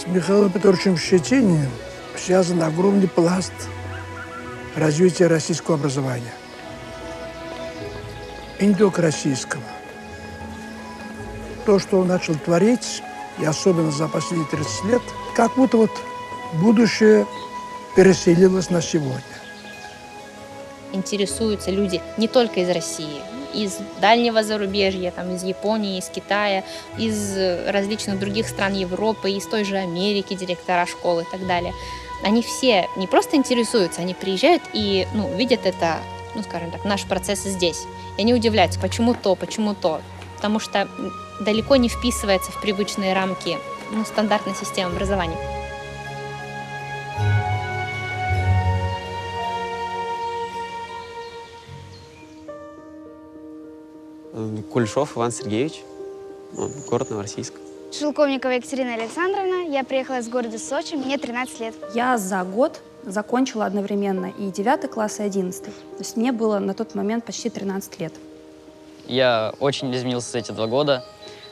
С Михаилом Петровичем Щетининым связан огромный пласт развития российского образования. И не только российского. То, что он начал творить, и особенно за последние 30 лет, как будто вот будущее переселилось на сегодня. Интересуются люди не только из России, из дальнего зарубежья, там, из Японии, из Китая, из различных других стран Европы, из той же Америки, директора школ и так далее. Они все не просто интересуются, они приезжают и видят это, скажем так, наш процесс здесь. И они удивляются, почему то, потому что далеко не вписывается в привычные рамки стандартной системы образования. Кулешов Иван Сергеевич, город Новороссийск. Шелковникова Екатерина Александровна. Я приехала из города Сочи, мне 13 лет. Я за год закончила одновременно и 9 класс, и 11. То есть мне было на тот момент почти 13 лет. Я очень изменился за эти 2 года.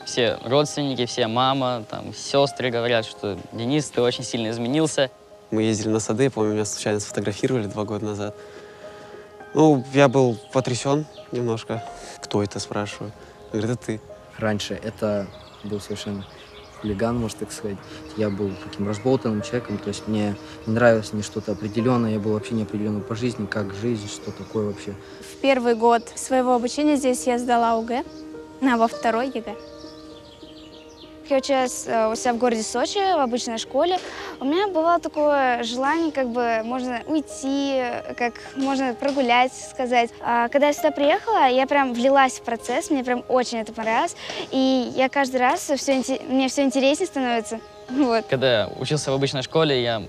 Все родственники, все мама, сестры говорят, что Денис, ты очень сильно изменился. Мы ездили на сады, я помню, меня случайно сфотографировали 2 года назад. Я был потрясен немножко. Кто это, спрашиваю? Он говорит, это ты. Раньше это был совершенно хулиган, можно так сказать. Я был таким разболтанным человеком, то есть мне не нравилось ни что-то определенное, я был вообще неопределенным по жизни, как жизнь, что такое вообще. В первый год своего обучения здесь я сдала ОГЭ, а во второй ЕГЭ. Я училась у себя в городе Сочи, в обычной школе. У меня бывало такое желание, можно уйти, можно прогулять, сказать. А когда я сюда приехала, я прям влилась в процесс, мне прям очень это понравилось. И я каждый раз, мне все интереснее становится. Вот. Когда я учился в обычной школе, я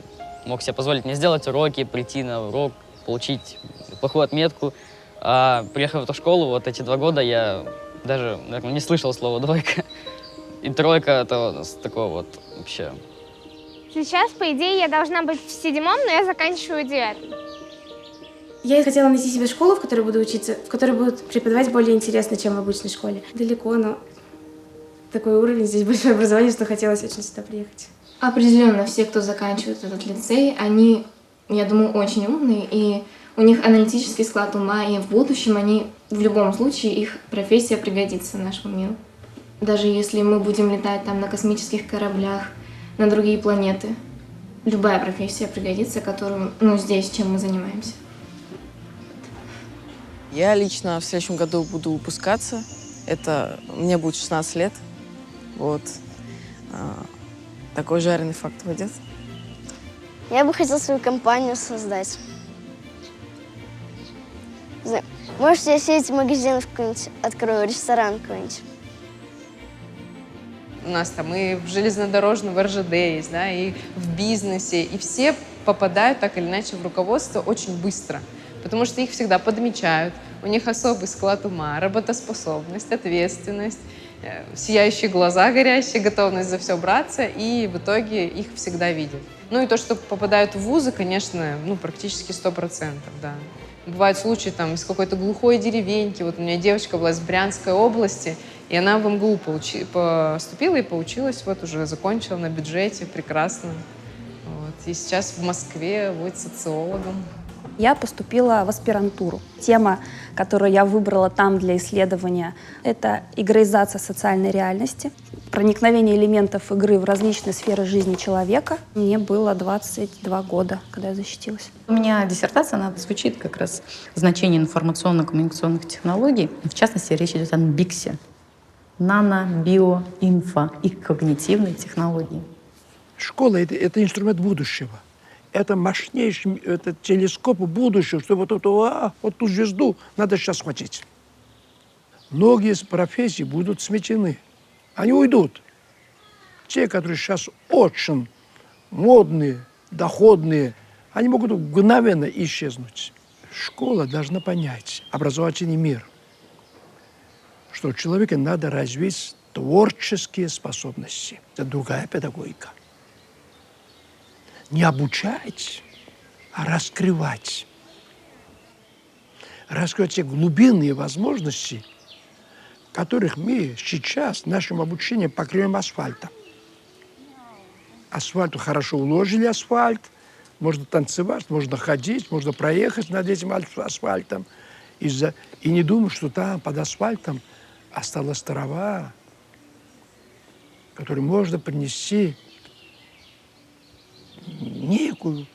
мог себе позволить не сделать уроки, прийти на урок, получить плохую отметку. А приехав в эту школу, эти 2 года я даже, наверное, не слышал слова «двойка». И 3 это такого вообще. Сейчас, по идее, я должна быть в 7-м, но я заканчиваю 9-м. Я хотела найти себе школу, в которой буду учиться, в которой будут преподавать более интересно, чем в обычной школе. Далеко, но такой уровень, здесь большое образование, что хотелось очень сюда приехать. Определенно, все, кто заканчивает этот лицей, они, я думаю, очень умные, и у них аналитический склад ума, и в будущем в любом случае, их профессия пригодится нашему миру. Даже если мы будем летать на космических кораблях, на другие планеты, любая профессия пригодится, которую, здесь, чем мы занимаемся. Я лично в следующем году буду выпускаться. Мне будет 16 лет. Такой жареный факт выйдет. Я бы хотела свою компанию создать. Может, я сеть магазинов какой-нибудь открою, ресторан какой-нибудь. У нас и в железнодорожном, в РЖД есть, и в бизнесе. И все попадают так или иначе в руководство очень быстро, потому что их всегда подмечают. У них особый склад ума, работоспособность, ответственность, сияющие глаза горящие, готовность за все браться, и в итоге их всегда видят. И то, что попадают в вузы, конечно, практически 100%, да. Бывают случаи из какой-то глухой деревеньки. У меня девочка была из Брянской области, и она в МГУ поступила и поучилась, уже закончила на бюджете, прекрасно. И сейчас в Москве будет социологом. Я поступила в аспирантуру. Тема, которую я выбрала там для исследования, это игроизация социальной реальности, проникновение элементов игры в различные сферы жизни человека. Мне было 22 года, когда я защитилась. У меня диссертация, она звучит как раз значение информационно-коммуникационных технологий. В частности, речь идет о НБИКСе. Нано, био, инфо и когнитивные технологии. Школа — это инструмент будущего. Это мощнейший телескоп будущего, чтобы ту звезду надо сейчас схватить. Многие из профессий будут сметены. Они уйдут. Те, которые сейчас очень модные, доходные, они могут мгновенно исчезнуть. Школа должна понять, образовательный мир, что у человека надо развить творческие способности. Это другая педагогика. Не обучать, а раскрывать. Раскрывать те глубинные возможности, которых мы сейчас нашим обучением покрываем асфальтом. асфальту хорошо уложили асфальт, можно танцевать, можно ходить, можно проехать над этим асфальтом. И не думать, что там под асфальтом осталась трава, которую можно принести некую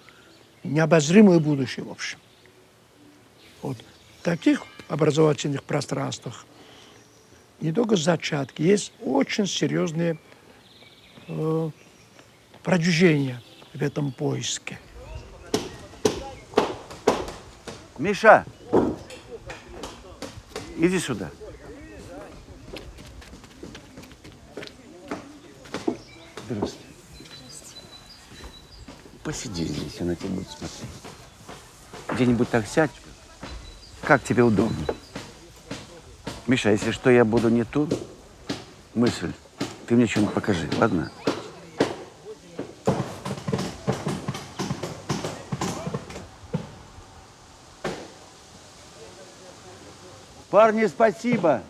необозримое будущее, в общем. Вот в таких образовательных пространствах не только зачатки, есть очень серьезные продвижения в этом поиске. Миша, иди сюда. Здравствуй. Посиди здесь, я на тебя буду смотреть. Где-нибудь так сядь, как тебе удобно. Миша, если что, я буду не тут, мысль, ты мне что-нибудь покажи, ладно? Парни, спасибо.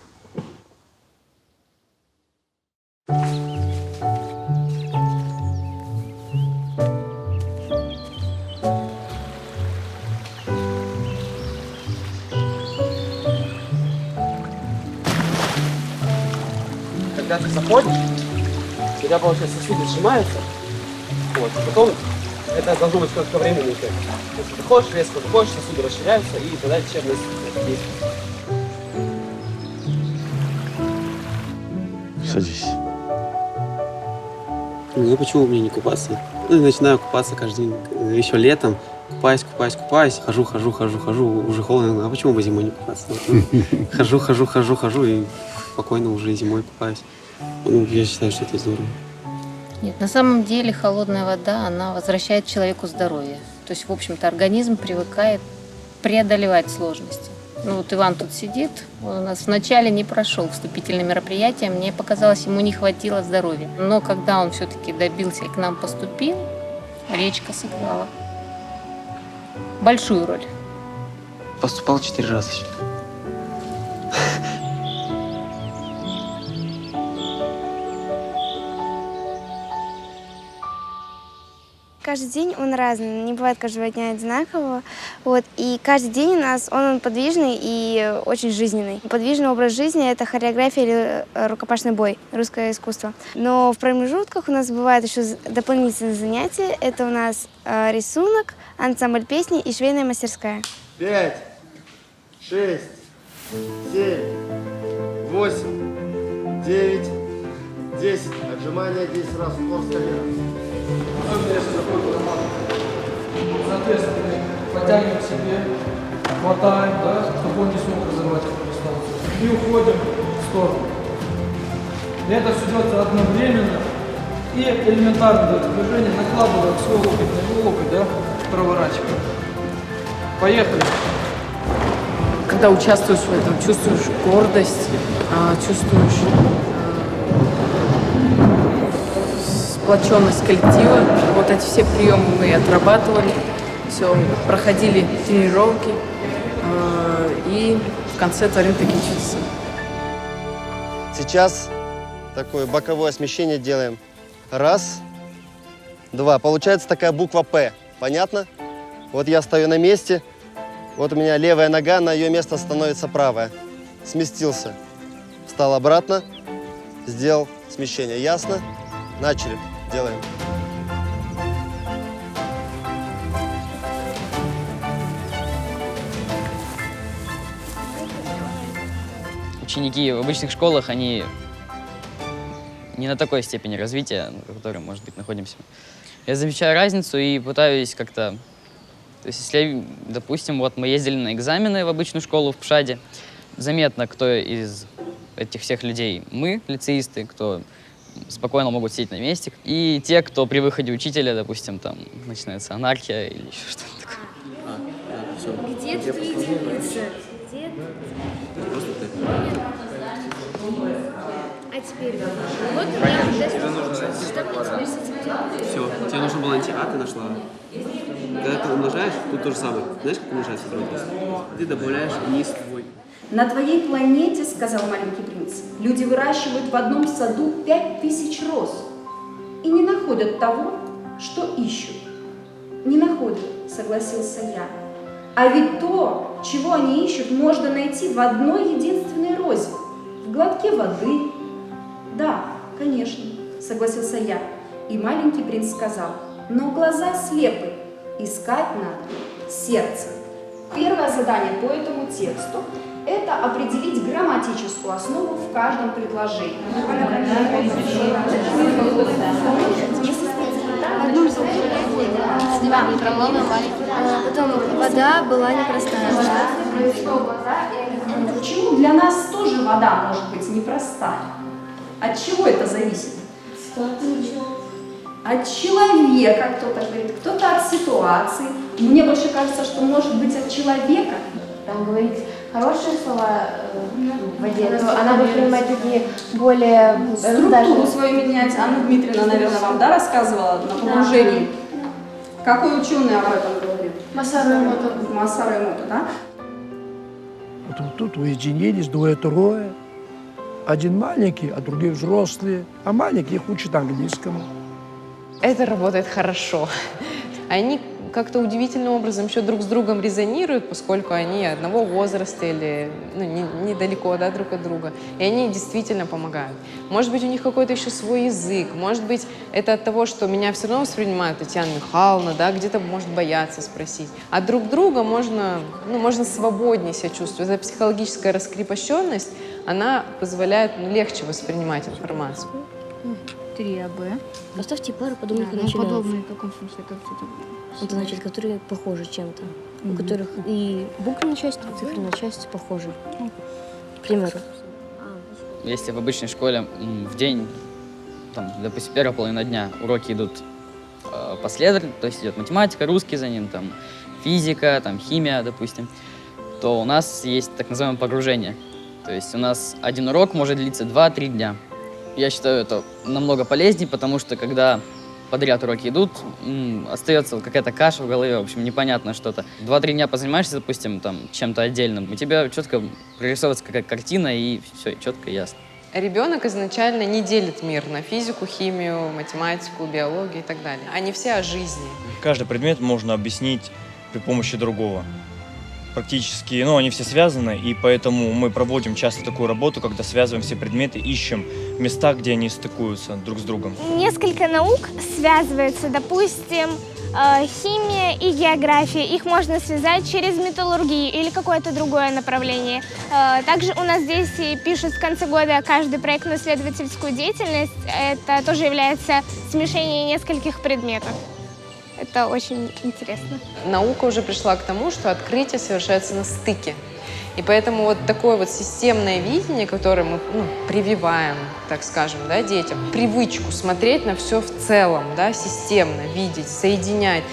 Когда ты заходишь, у тебя, получается, сосуды сжимаются, вот, потом это должно быть кратковременный эффект. Если ты ходишь, резко выходишь, сосуды расширяются, и тогда лечебность действует. Садись. Ну, почему мне не купаться? Ну, и начинаю купаться каждый день, еще летом. Купаюсь, хожу, уже холодно. А почему бы зимой не купаться? Хожу, и спокойно уже зимой купаюсь. Ну, я считаю, что это здорово. Нет, на самом деле холодная вода, она возвращает человеку здоровье. То есть, в общем-то, организм привыкает преодолевать сложности. Ну вот Иван тут сидит, он у нас вначале не прошел вступительное мероприятие, мне показалось, ему не хватило здоровья. Но когда он все-таки добился и к нам поступил, речка сыграла большую роль. Поступал 4 раза еще. Каждый день он разный, не бывает каждого дня одинакового. Вот. И каждый день у нас он подвижный и очень жизненный. Подвижный образ жизни – это хореография или рукопашный бой, русское искусство. Но в промежутках у нас бывают еще дополнительные занятия. Это у нас рисунок, ансамбль песни и швейная мастерская. 5, 6, 7, 8, 9, 10. Отжимания 10 раз, упор с колена. Соответственно, потянем к себе, хватаем, да, чтобы он не смог разорвать эту дистанцию. И уходим в сторону. И это все делается одновременно. И элементарное движение накладываем свой локоть на его локоть, да, проворачиваем. Поехали. Когда участвуешь в этом, чувствуешь гордость, чувствуешь сплоченность коллектива. Вот эти все приемы мы отрабатывали, все, проходили тренировки и в конце творим такие чудеса. Сейчас такое боковое смещение делаем. 1, 2. Получается такая буква «П». Понятно? Вот я стою на месте, вот у меня левая нога, на ее место становится правая. Сместился. Встал обратно, сделал смещение. Ясно? Начали. Делаем. Ученики в обычных школах, они не на такой степени развития, на которой, может быть, находимся. Я замечаю разницу и пытаюсь как-то... То есть, если, допустим, вот мы ездили на экзамены в обычную школу в ПШАДе, заметно, кто из этих всех людей мы, лицеисты, кто спокойно могут сидеть на месте, и те, кто при выходе учителя, допустим, там начинается анархия или еще что-то такое. Где тут единица? Где? А теперь вот у меня что мне теперь с этим делать? Все, тебе нужно было найти, ты нашла. Когда ты умножаешь, тут то же самое. Знаешь, как умножается дробность? Ты добавляешь вниз твой. На твоей планете, сказал маленький принц, люди выращивают в одном саду 5000 роз и не находят того, что ищут, не находят, согласился я. А ведь то, чего они ищут, можно найти в одной единственной розе, в глотке воды. Да, конечно, согласился я. И маленький принц сказал: но глаза слепы, искать надо сердцем. Первое задание по этому тексту – это определить грамматическую основу в каждом предложении. Потом вода была непростая. Почему для нас тоже вода может быть непростая? От чего это зависит? От человека, кто-то говорит, кто-то от ситуации. Мне больше кажется, что может быть от человека. Там говорить хорошие слова в воде, то она будет принимать такие более... Структуру свою менять. Анна Дмитриевна, наверное, вам, да, рассказывала на погружении? Какой ученый об этом говорит? Масару Эмото. Масару Эмото, да? Вот тут уединились двое-трое. Один маленький, а другие взрослые. А маленький их учат английскому. Это работает хорошо. Они как-то удивительным образом еще друг с другом резонируют, поскольку они одного возраста или недалеко, да, друг от друга. И они действительно помогают. Может быть, у них какой-то еще свой язык. Может быть, это от того, что меня все равно воспринимает Татьяна Михайловна, да, где-то может бояться спросить. А друг друга можно свободнее себя чувствовать. Эта психологическая раскрепощенность, она позволяет легче воспринимать информацию. 3АБ. Поставьте пару подобных начинающих. Подобные в каком смысле? Это значит, которые похожи чем-то. У которых и буквенная часть, и циферная часть похожи. К примеру. Если в обычной школе в день, там, допустим, первая половина дня уроки идут последовательно, то есть идет математика, русский за ним, там, физика, там, химия, допустим, то у нас есть так называемое погружение. То есть у нас один урок может длиться 2-3 дня. Я считаю, это намного полезнее, потому что когда подряд уроки идут, остается какая-то каша в голове, в общем, непонятно что-то. 2-3 дня позанимаешься, допустим, там, чем-то отдельным, у тебя четко прорисовывается какая-то картина, и все, четко и ясно. Ребенок изначально не делит мир на физику, химию, математику, биологию и так далее. Они все о жизни. Каждый предмет можно объяснить при помощи другого. Практически, они все связаны, и поэтому мы проводим часто такую работу, когда связываем все предметы, ищем места, где они стыкуются друг с другом. Несколько наук связываются, допустим, химия и география. Их можно связать через металлургию или какое-то другое направление. Также у нас здесь пишут в конце года каждый проектно-исследовательскую деятельность. Это тоже является смешение нескольких предметов. Это очень интересно. Наука уже пришла к тому, что открытие совершается на стыке. И поэтому вот такое вот системное видение, которое мы прививаем, так скажем, да, детям, привычку смотреть на все в целом, да, системно, видеть, соединять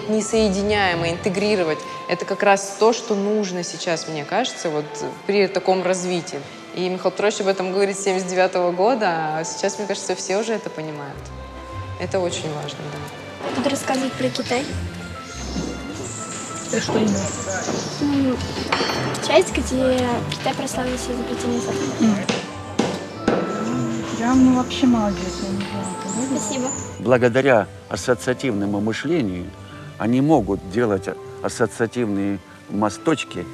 несоединяемое, интегрировать, это как раз то, что нужно сейчас, мне кажется, вот при таком развитии. И Михаил Петрович об этом говорит с 1979 года, а сейчас, мне кажется, все уже это понимают. Это очень важно, да. Буду рассказывать про Китай. Что именно? Часть, где Китай прославился изобретением софтвера. Прям, вообще молодец, я не знаю. Спасибо. Благодаря ассоциативному мышлению они могут делать ассоциативные мосточки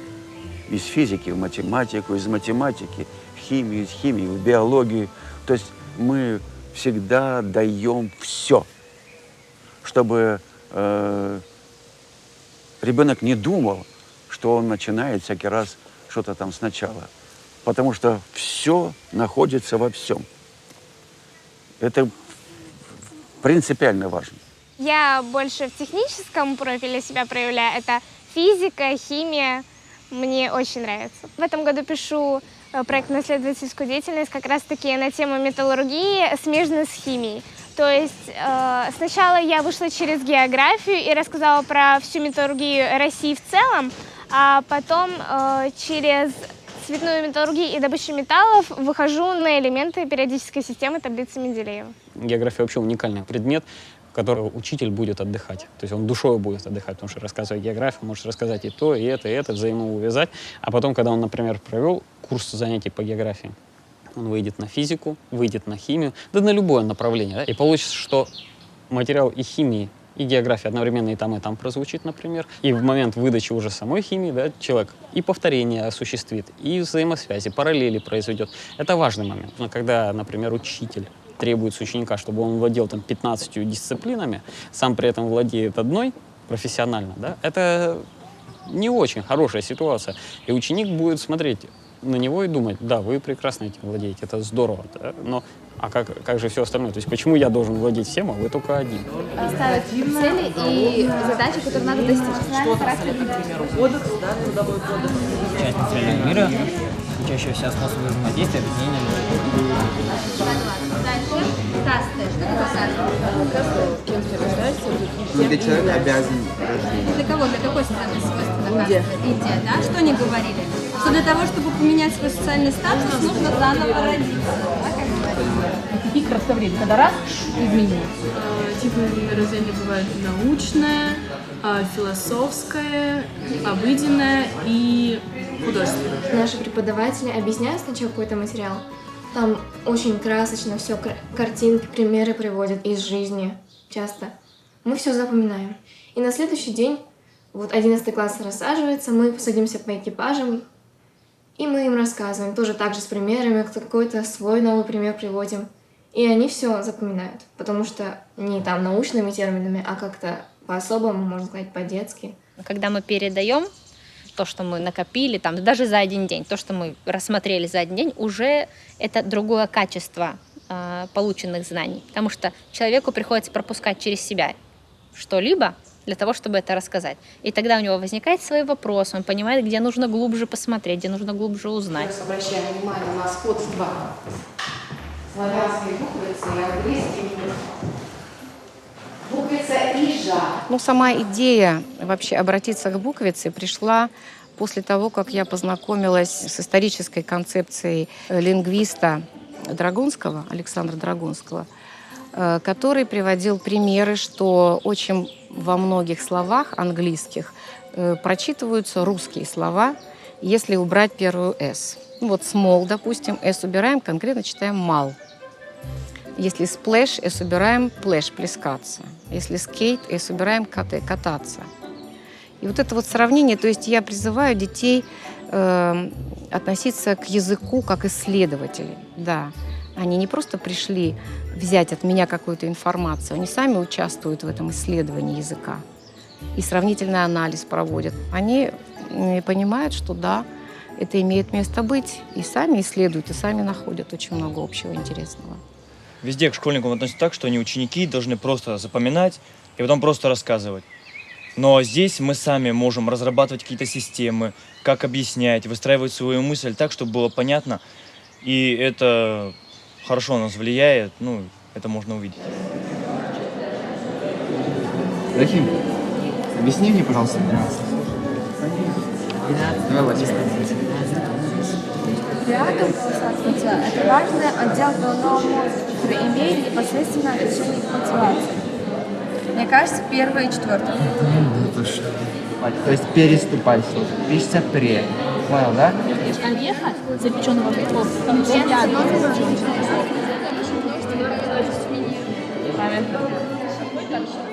из физики в математику, из математики в химию, из химии в биологию. То есть мы всегда даем все, чтобы ребенок не думал, что он начинает всякий раз что-то там сначала. Потому что все находится во всем. Это принципиально важно. Я больше в техническом профиле себя проявляю. Это физика, химия. Мне очень нравится. В этом году пишу проектно-исследовательскую деятельность как раз-таки на тему металлургии, смежной с химией. То есть сначала я вышла через географию и рассказала про всю металлургию России в целом, а потом через цветную металлургию и добычу металлов выхожу на элементы периодической системы таблицы Менделеева. География вообще уникальный предмет, в котором учитель будет отдыхать. То есть он душой будет отдыхать, потому что рассказывая географию, может рассказать и то, и это взаимоувязать. А потом, когда он, например, провел курс занятий по географии, он выйдет на физику, выйдет на химию, да на любое направление. Да? И получится, что материал и химии, и география одновременно и там прозвучит, например. И в момент выдачи уже самой химии, да, человек и повторение осуществит, и взаимосвязи, параллели произведет. Это важный момент. Но когда, например, учитель требует с ученика, чтобы он владел там 15 дисциплинами, сам при этом владеет одной профессионально, да, это не очень хорошая ситуация. И ученик будет смотреть на него и думать: да, вы прекрасно этим владеете, это здорово, да? Но а как же все остальное? То есть почему я должен владеть всем, а вы только один? Ставить цели и задачи, которые надо достичь. Что-то, к примеру, кодекс, да, трудовой кодекс. Часть национального мира, учащаяся способы взаимодействия, объединения. Где человек обязан. Для кого? Для какой страны свойственно каста? Индия, да? Что они говорили? Что для того, чтобы поменять свой социальный статус, нужно заново родиться. Да, как говорили? Пик просто времени, когда раз изменилось. Типы мироздания бывают научное, философское, обыденное и художественное. Наши преподаватели объясняют сначала какой-то материал. Там очень красочно все, картинки, примеры приводят из жизни часто. Мы все запоминаем. И на следующий день, вот 11 класс рассаживается, мы садимся по экипажам, и мы им рассказываем, тоже так же с примерами, какой-то свой новый пример приводим. И они все запоминают, потому что не там научными терминами, а как-то по-особому, можно сказать, по-детски. Когда мы передаем то, что мы накопили, там, даже за один день, то, что мы рассмотрели за один день, уже это другое качество полученных знаний. Потому что человеку приходится пропускать через себя что-либо для того, чтобы это рассказать. И тогда у него возникает свои вопросы, он понимает, где нужно глубже посмотреть, где нужно глубже узнать. Обращаем внимание на сходство славянской буквицы и английской буквица «Ижа». Ну, сама идея вообще обратиться к буквице пришла после того, как я познакомилась с исторической концепцией лингвиста Драгунского, Александра Драгунского, который приводил примеры, что очень во многих словах английских прочитываются русские слова, если убрать первую «с». Вот small, допустим, «с» убираем, конкретно читаем «мал». Если splash, «с» убираем, «плэш» – плескаться. Если skate, «с» убираем, кататься. И вот это вот сравнение, то есть я призываю детей относиться к языку как исследователи, да. Они не просто пришли взять от меня какую-то информацию, они сами участвуют в этом исследовании языка и сравнительный анализ проводят. Они понимают, что да, это имеет место быть, и сами исследуют, и сами находят очень много общего интересного. Везде к школьникам относятся так, что они ученики, должны просто запоминать и потом просто рассказывать. Но здесь мы сами можем разрабатывать какие-то системы, как объяснять, выстраивать свою мысль так, чтобы было понятно. И это хорошо на нас влияет, ну, это можно увидеть. Рахим, объясни мне, пожалуйста, 12. Давай, Вася. Оператор, это важный отдел головного мозга, который имеет непосредственное отношение к мотивации. Мне кажется, 1 и 4. То есть переступай. Пишется пре. Понял, да? Ореха, запеченного в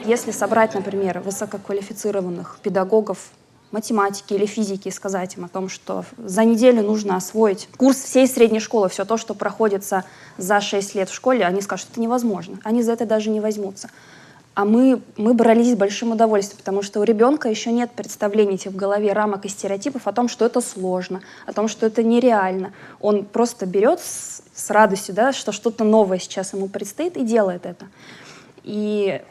Если собрать, например, высококвалифицированных педагогов математики или физики и сказать им о том, что за неделю нужно освоить курс всей средней школы, все то, что проходится за 6 лет в школе, они скажут, что это невозможно. Они за это даже не возьмутся. А мы брались с большим удовольствием, потому что у ребенка еще нет представлений в голове, рамок и стереотипов о том, что это сложно, о том, что это нереально. Он просто берет с радостью, да, что что-то новое сейчас ему предстоит, и делает это. И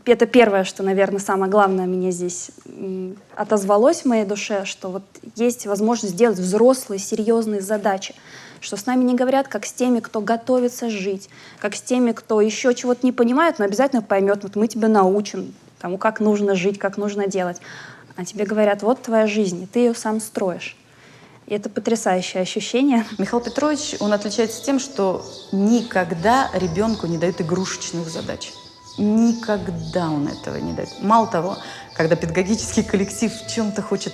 это первое, что, наверное, самое главное меня здесь отозвалось в моей душе, что вот есть возможность сделать взрослые, серьезные задачи, что с нами не говорят, как с теми, кто готовится жить, как с теми, кто еще чего-то не понимает, но обязательно поймет, вот мы тебя научим тому, как нужно жить, как нужно делать. А тебе говорят, вот твоя жизнь, и ты ее сам строишь. И это потрясающее ощущение. Михаил Петрович, он отличается тем, что никогда ребенку не дает игрушечных задач. Никогда он этого не дает. Мало того, когда педагогический коллектив в чем-то хочет,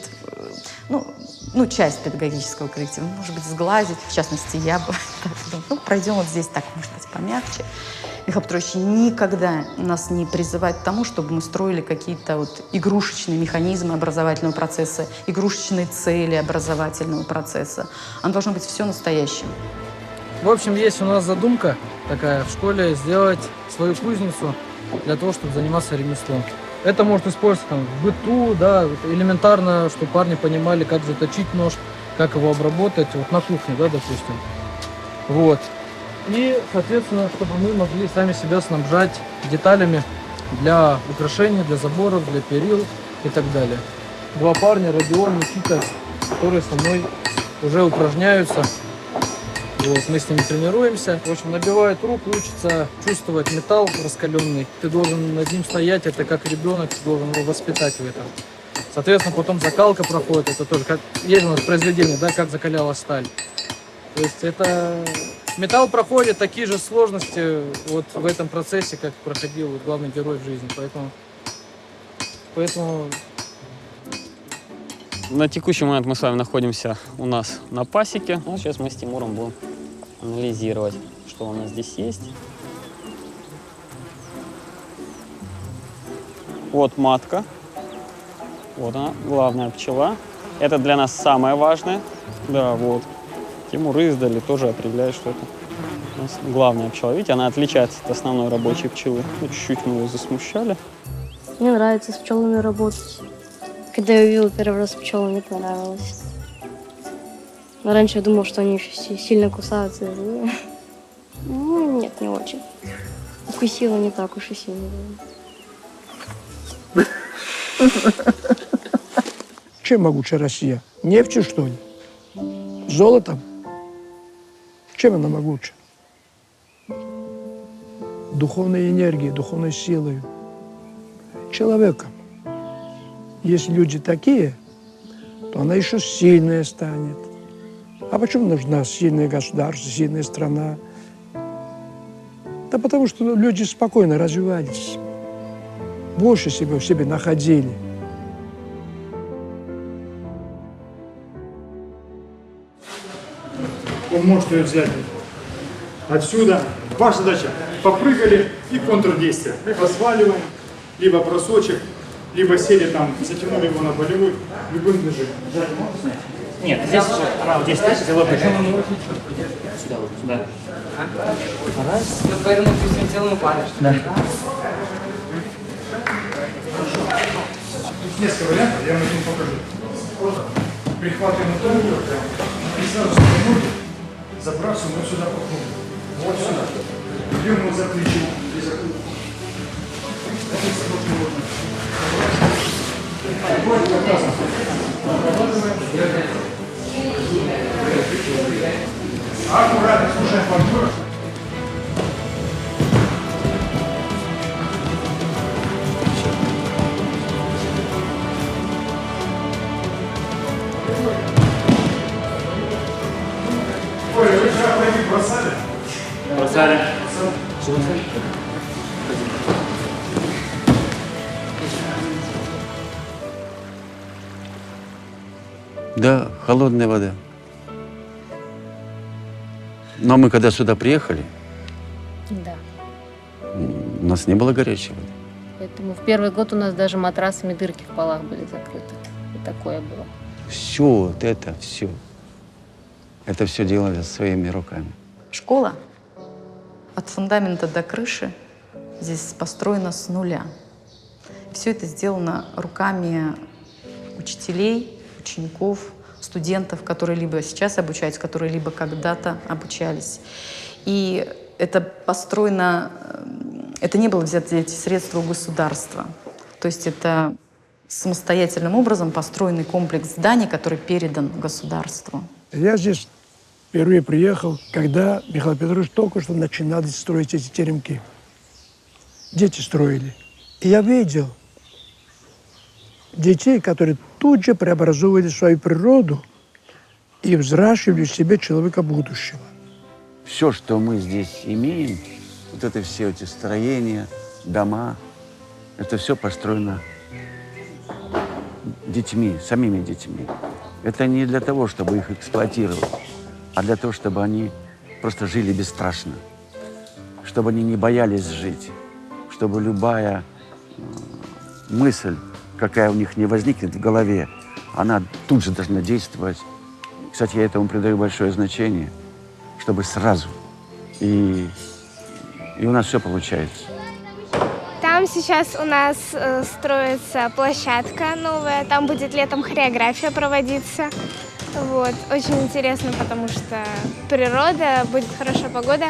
ну, часть педагогического коллектива, может быть, сглазить. В частности, я бы так думаю, пройдем вот здесь так, может быть, помягче. Михаил Петрович никогда нас не призывает к тому, чтобы мы строили какие-то вот игрушечные механизмы образовательного процесса, игрушечные цели образовательного процесса. Оно должно быть все настоящим. В общем, есть у нас задумка такая в школе сделать свою кузницу для того, чтобы заниматься ремеслом. Это может использоваться там, в быту, да, элементарно, чтобы парни понимали, как заточить нож, как его обработать, вот на кухне, да, допустим. Вот. И, соответственно, чтобы мы могли сами себя снабжать деталями для украшений, для заборов, для перил и так далее. Два парня, Родион, Никита, которые со мной уже упражняются. Вот, мы с ними тренируемся. В общем, набивают руку, учатся чувствовать металл раскаленный. Ты должен над ним стоять, это как ребенок, ты должен его воспитать в этом. Соответственно, потом закалка проходит, это тоже, как есть у нас произведение, да, как закалялась сталь. То есть это металл проходит такие же сложности вот в этом процессе, как проходил вот главный герой в жизни. Поэтому На текущий момент мы с вами находимся у нас на пасеке. Ну, сейчас мы с Тимуром будем анализировать, что у нас здесь есть. Вот матка. Вот она, главная пчела. Это для нас самое важное. Да, вот. Тимур издали тоже определяет, что это у нас главная пчела. Видите, она отличается от основной рабочей пчелы. Ну, чуть-чуть мы ее засмущали. Мне нравится с пчелами работать. Когда я увидела первый раз пчелы, мне понравилось. Но раньше я думала, что они еще сильно кусаются. Ну, нет, не очень. Укусила не так уж и сильно. Чем могуча Россия? Нефтью, что ли? Золотом? Чем она могуча? Духовной энергией, духовной силой. Человеком. Если люди такие, то она еще сильная станет. А почему нужна сильное государство, сильная страна? Да потому что люди спокойно развивались. Больше себя в себе находили. Вы можете ее взять отсюда. Ваша задача – попрыгали и контрдействие. Либо сваливаем, либо бросочек, либо сели там, затянули его на болевой, любым движением. Нет, здесь уже, здесь тяжело бежать. Сюда, вот, сюда. Раз. Ну, повернуть всем телом упали. Да. Тут несколько вариантов, я вам один покажу. Просто прихватываем эту руку, и сразу свои ноги забрасываем вот сюда по кругу. Вот сюда. Берем его за плечо и за круг. Вот как раз. Аккуратно слушаем партнера. Ой, вы вчера пойми бросали? Бросали. Да, холодная вода. Но мы когда сюда приехали, Да. у нас не было горячей воды. Поэтому в первый год у нас даже матрасами дырки в полах были закрыты. И такое было. Все вот это, все. Это все делали своими руками. Школа от фундамента до крыши здесь построена с нуля. Все это сделано руками учителей, учеников, студентов, которые либо сейчас обучаются, которые либо когда-то обучались. И это построено, это не было взято эти средства у государства. То есть это самостоятельным образом построенный комплекс зданий, который передан государству. Я здесь впервые приехал, когда Михаил Петрович только что начинал строить эти теремки. Дети строили. И я видел детей, которые тут же преобразовывали свою природу и взращивали в себе человека будущего. Все, что мы здесь имеем, вот это все эти строения, дома, это все построено детьми, самими детьми. Это не для того, чтобы их эксплуатировать, а для того, чтобы они просто жили бесстрашно. чтобы они не боялись жить, чтобы любая мысль, какая у них не возникнет в голове, она тут же должна действовать. Кстати, я этому придаю большое значение, чтобы сразу. И у нас все получается. Там сейчас у нас строится площадка новая, там будет летом хореография проводиться. Вот. Очень интересно, потому что природа, будет хорошая погода.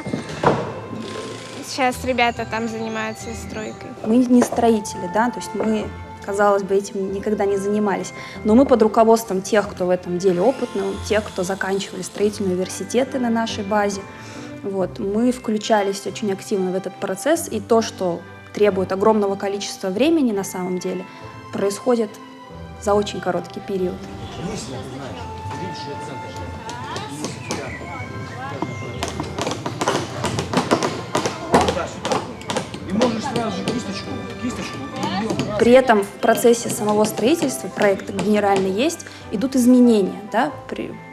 Сейчас ребята там занимаются стройкой. Мы не строители, да, то есть мы, казалось бы, этим никогда не занимались. Но мы под руководством тех, кто в этом деле опытный, тех, кто заканчивали строительные университеты на нашей базе, вот, мы включались очень активно в этот процесс. И то, что требует огромного количества времени на самом деле, происходит за очень короткий период. И можешь сразу же кисточку. При этом в процессе самого строительства проекта генерально есть, идут изменения. Да?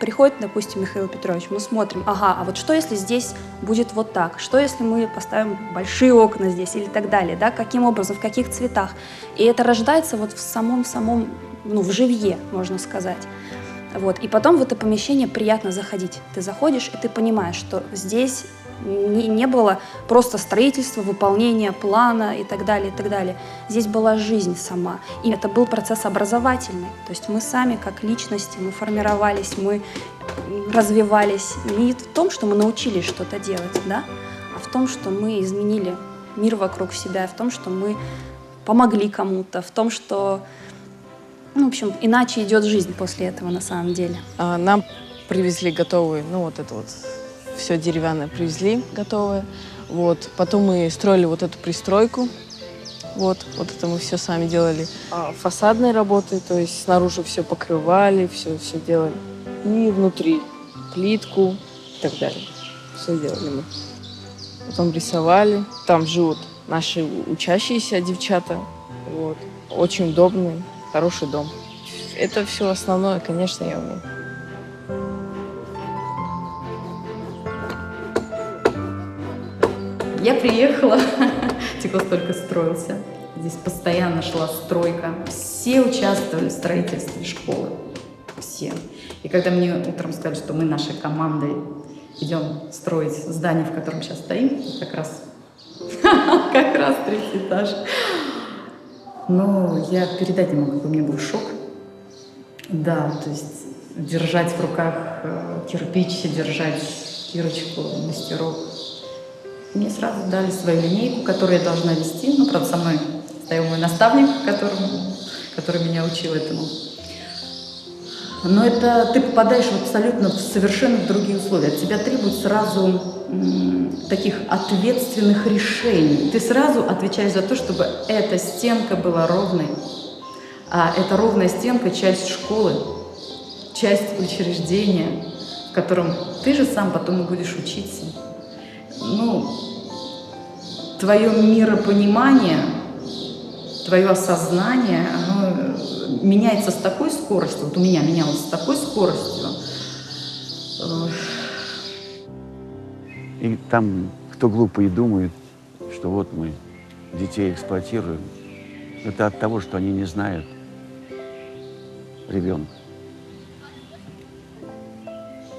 Приходит, допустим, Михаил Петрович, мы смотрим, ага, а вот что если здесь будет вот так? Что если мы поставим большие окна здесь или так далее? Да? Каким образом, в каких цветах? И это рождается вот в самом, ну, в живье, можно сказать. Вот. И потом в это помещение приятно заходить. Ты заходишь, и ты понимаешь, что здесь не было просто строительства, выполнения плана и так далее, и так далее. Здесь была жизнь сама. И это был процесс образовательный. То есть мы сами, как личности, мы формировались, мы развивались. Не в том, что мы научились что-то делать, да, а в том, что мы изменили мир вокруг себя, в том, что мы помогли кому-то, в том, что, ну, в общем, иначе идет жизнь после этого на самом деле. Нам привезли готовые, ну, вот это вот все деревянное привезли готовое. Вот. Потом мы строили вот эту пристройку. Вот это мы все сами делали. Фасадные работы, то есть снаружи все покрывали, все делали. И внутри плитку и так далее. Все делали мы. Потом рисовали. Там живут наши учащиеся девчата. Вот. Очень удобный, хороший дом. Это все основное, конечно, я умею. Я приехала, Тикос только строился. Здесь постоянно шла стройка. Все участвовали в строительстве школы. Все. И когда мне утром сказали, что мы нашей командой идем строить здание, в котором сейчас стоим, как раз 3-й этаж. Но я передать не могу, какой у меня был шок. Да, то есть держать в руках кирпич, держать кирочку, мастерок. Мне сразу дали свою линейку, которую я должна вести. Ну, правда, со мной стоял мой наставник, который меня учил этому. Но это ты попадаешь в абсолютно совершенно другие условия. От тебя требуют сразу таких ответственных решений. Ты сразу отвечаешь за то, чтобы эта стенка была ровной. А эта ровная стенка — часть школы, часть учреждения, в котором ты же сам потом и будешь учиться. Ну, твое миропонимание, твое осознание, оно меняется с такой скоростью, вот у меня менялось с такой скоростью. И там, кто глупые думают, что вот мы детей эксплуатируем, это от того, что они не знают ребенка.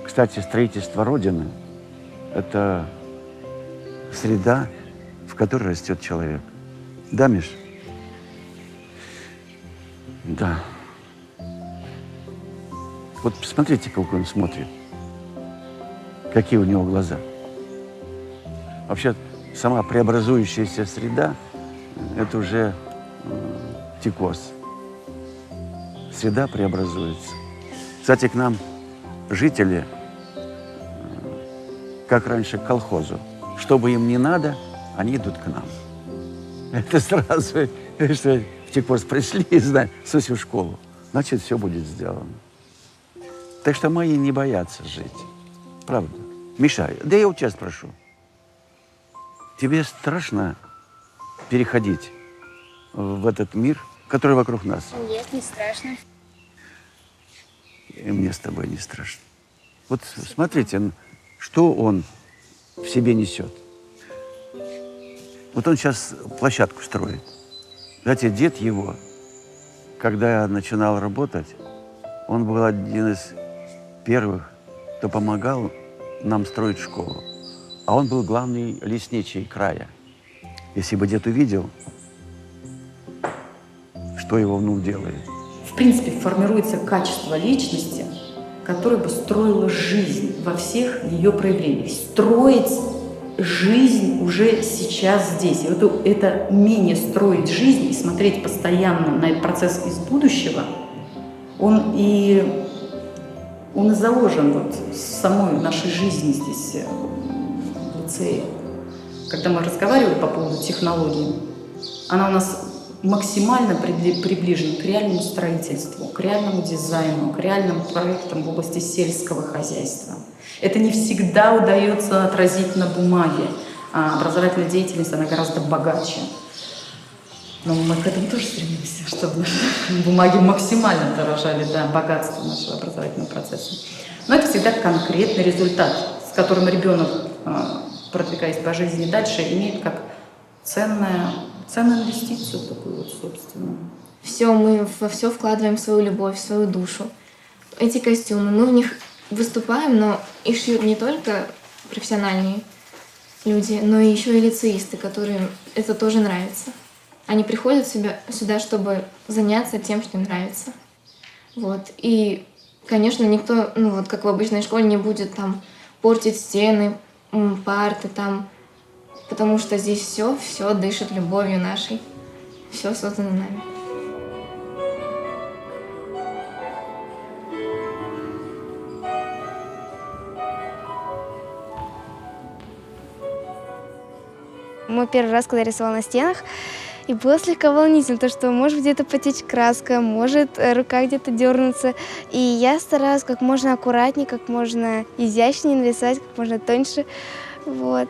Кстати, строительство Родины – это среда, в которой растет человек. Да, Миш? Да. Вот посмотрите, как он смотрит. Какие у него глаза. Вообще, сама преобразующаяся среда – это уже Тикос. Среда преобразуется. Кстати, к нам жители, как раньше, к колхозу. Что бы им не надо, они идут к нам. Это сразу, что в Тикос пришли, в смысле, в школу. Значит, все будет сделано. Так что мои не боятся жить. Правда. Миша, да я у тебя спрошу. Тебе страшно переходить в этот мир, который вокруг нас? Нет, не страшно. И мне с тобой не страшно. Вот смотрите, что он в себе несет. Вот он сейчас площадку строит. Знаете, дед его, когда я начинал работать, он был один из первых, кто помогал нам строить школу. А он был главный лесничий края. Если бы дед увидел, что его внук делает. В принципе, формируется качество личности, которое бы строило жизнь во всех ее проявлениях. Строить жизнь уже сейчас здесь. И это умение строить жизнь и смотреть постоянно на этот процесс из будущего, он и заложен вот в самой нашей жизни здесь, в лицее. Когда мы разговаривали по поводу технологий, она у нас максимально приближена к реальному строительству, к реальному дизайну, к реальным проектам в области сельского хозяйства. Это не всегда удается отразить на бумаге. Образовательная деятельность, она гораздо богаче. Но мы к этому тоже стремимся, чтобы бумаги максимально отражали богатство нашего образовательного процесса. Но это всегда конкретный результат, с которым ребенок, продвигаясь по жизни дальше, имеет как ценную инвестицию такую вот собственную. Все, мы во все вкладываем свою любовь, свою душу. Эти костюмы, мы в них выступаем, но их шьют не только профессиональные люди, но и еще и лицеисты, которым это тоже нравится. Они приходят сюда, чтобы заняться тем, что им нравится. Вот. И, конечно, никто, как в обычной школе, не будет там портить стены, парты там, потому что здесь все дышит любовью нашей, все создано нами. Мой первый раз, когда рисовала на стенах, и было слегка волнительно, то что может где-то потечь краска, может рука где-то дернуться. И я старалась как можно аккуратнее, как можно изящнее нарисовать, как можно тоньше. Вот.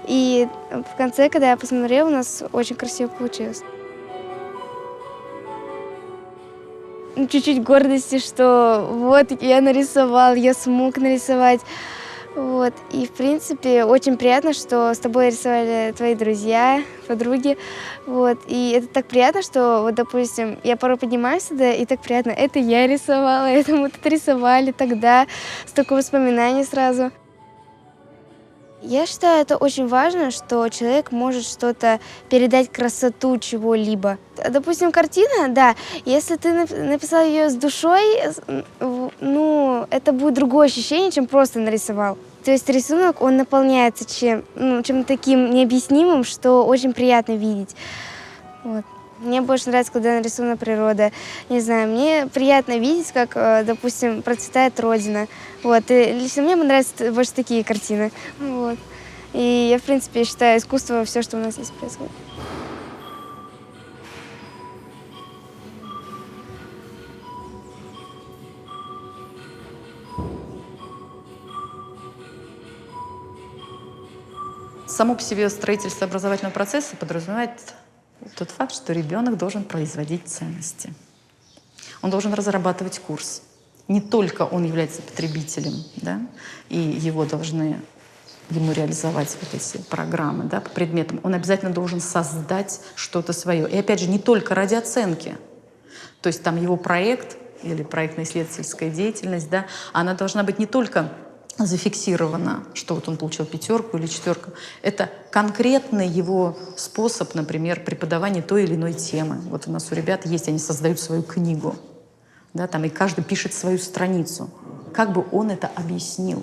И в конце, когда я посмотрела, у нас очень красиво получилось. Чуть-чуть гордости, что вот я нарисовал, я смог нарисовать. Вот. И, в принципе, очень приятно, что с тобой рисовали твои друзья, подруги. Вот. И это так приятно, что, вот, допустим, я порой поднимаюсь сюда, и так приятно, это я рисовала, это мы тут рисовали тогда, столько воспоминаний сразу. Я считаю, это очень важно, что человек может что-то передать, красоту чего-либо. Допустим, картина, да, если ты написал ее с душой, это будет другое ощущение, чем просто нарисовал. То есть рисунок, он наполняется чем-то таким необъяснимым, что очень приятно видеть. Вот. Мне больше нравится, когда нарисована природа. Не знаю, мне приятно видеть, как, допустим, процветает Родина. Вот. И лично мне нравятся больше такие картины. Вот. И я, в принципе, считаю искусство все, что у нас здесь происходит. Само по себе строительство образовательного процесса подразумевает тот факт, что ребенок должен производить ценности. Он должен разрабатывать курс. Не только он является потребителем, да, и его должны ему реализовать вот эти программы, да, по предметам. Он обязательно должен создать что-то свое. И опять же, не только ради оценки. То есть там его проект или проектно-исследовательская деятельность, да, она должна быть не только зафиксировано, что вот он получил 5 или 4. Это конкретный его способ, например, преподавания той или иной темы. Вот у нас у ребят есть, они создают свою книгу, да, там, и каждый пишет свою страницу. Как бы он это объяснил?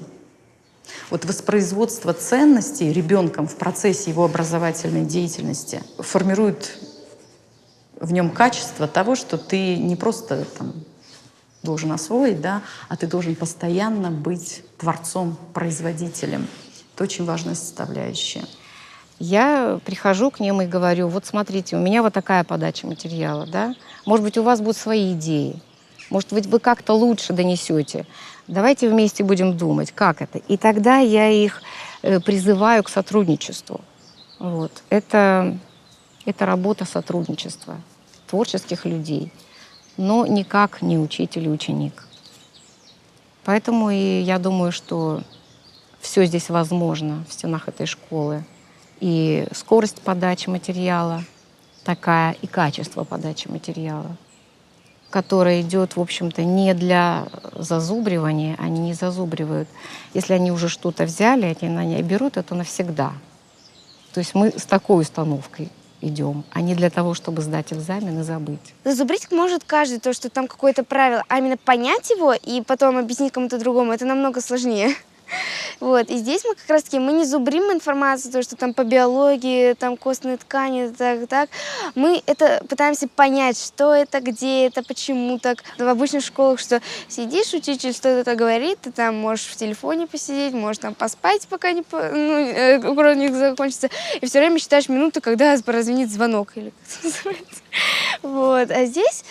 Вот воспроизводство ценностей ребенком в процессе его образовательной деятельности формирует в нем качество того, что ты не просто там должен освоить, да, а ты должен постоянно быть творцом, производителем. Это очень важная составляющая. Я прихожу к ним и говорю, вот смотрите, у меня вот такая подача материала, да? Может быть, у вас будут свои идеи, может быть, вы как-то лучше донесете. Давайте вместе будем думать, как это. И тогда я их призываю к сотрудничеству. Вот. Это работа сотрудничества творческих людей, но никак не учитель и ученик. Поэтому и я думаю, что все здесь возможно в стенах этой школы. и скорость подачи материала такая, и качество подачи материала, которое идет, в общем-то, не для зазубривания, они не зазубривают. Если они уже что-то взяли, они берут это навсегда. То есть мы с такой установкой идем, а не для того, чтобы сдать экзамен и забыть. Зазубрить может каждый, то, что там какое-то правило, а именно понять его и потом объяснить кому-то другому, это намного сложнее. Вот. И здесь мы как раз-таки мы не зубрим информацию, то, что там по биологии, там костные ткани, так. Мы это пытаемся понять, что это, где это, почему так. В обычных школах, что сидишь, учитель что-то говорит, ты там можешь в телефоне посидеть, можешь там поспать, пока не уроки закончится, и все время считаешь минуты, когда прозвенит звонок. Или как называется. Вот. А здесь,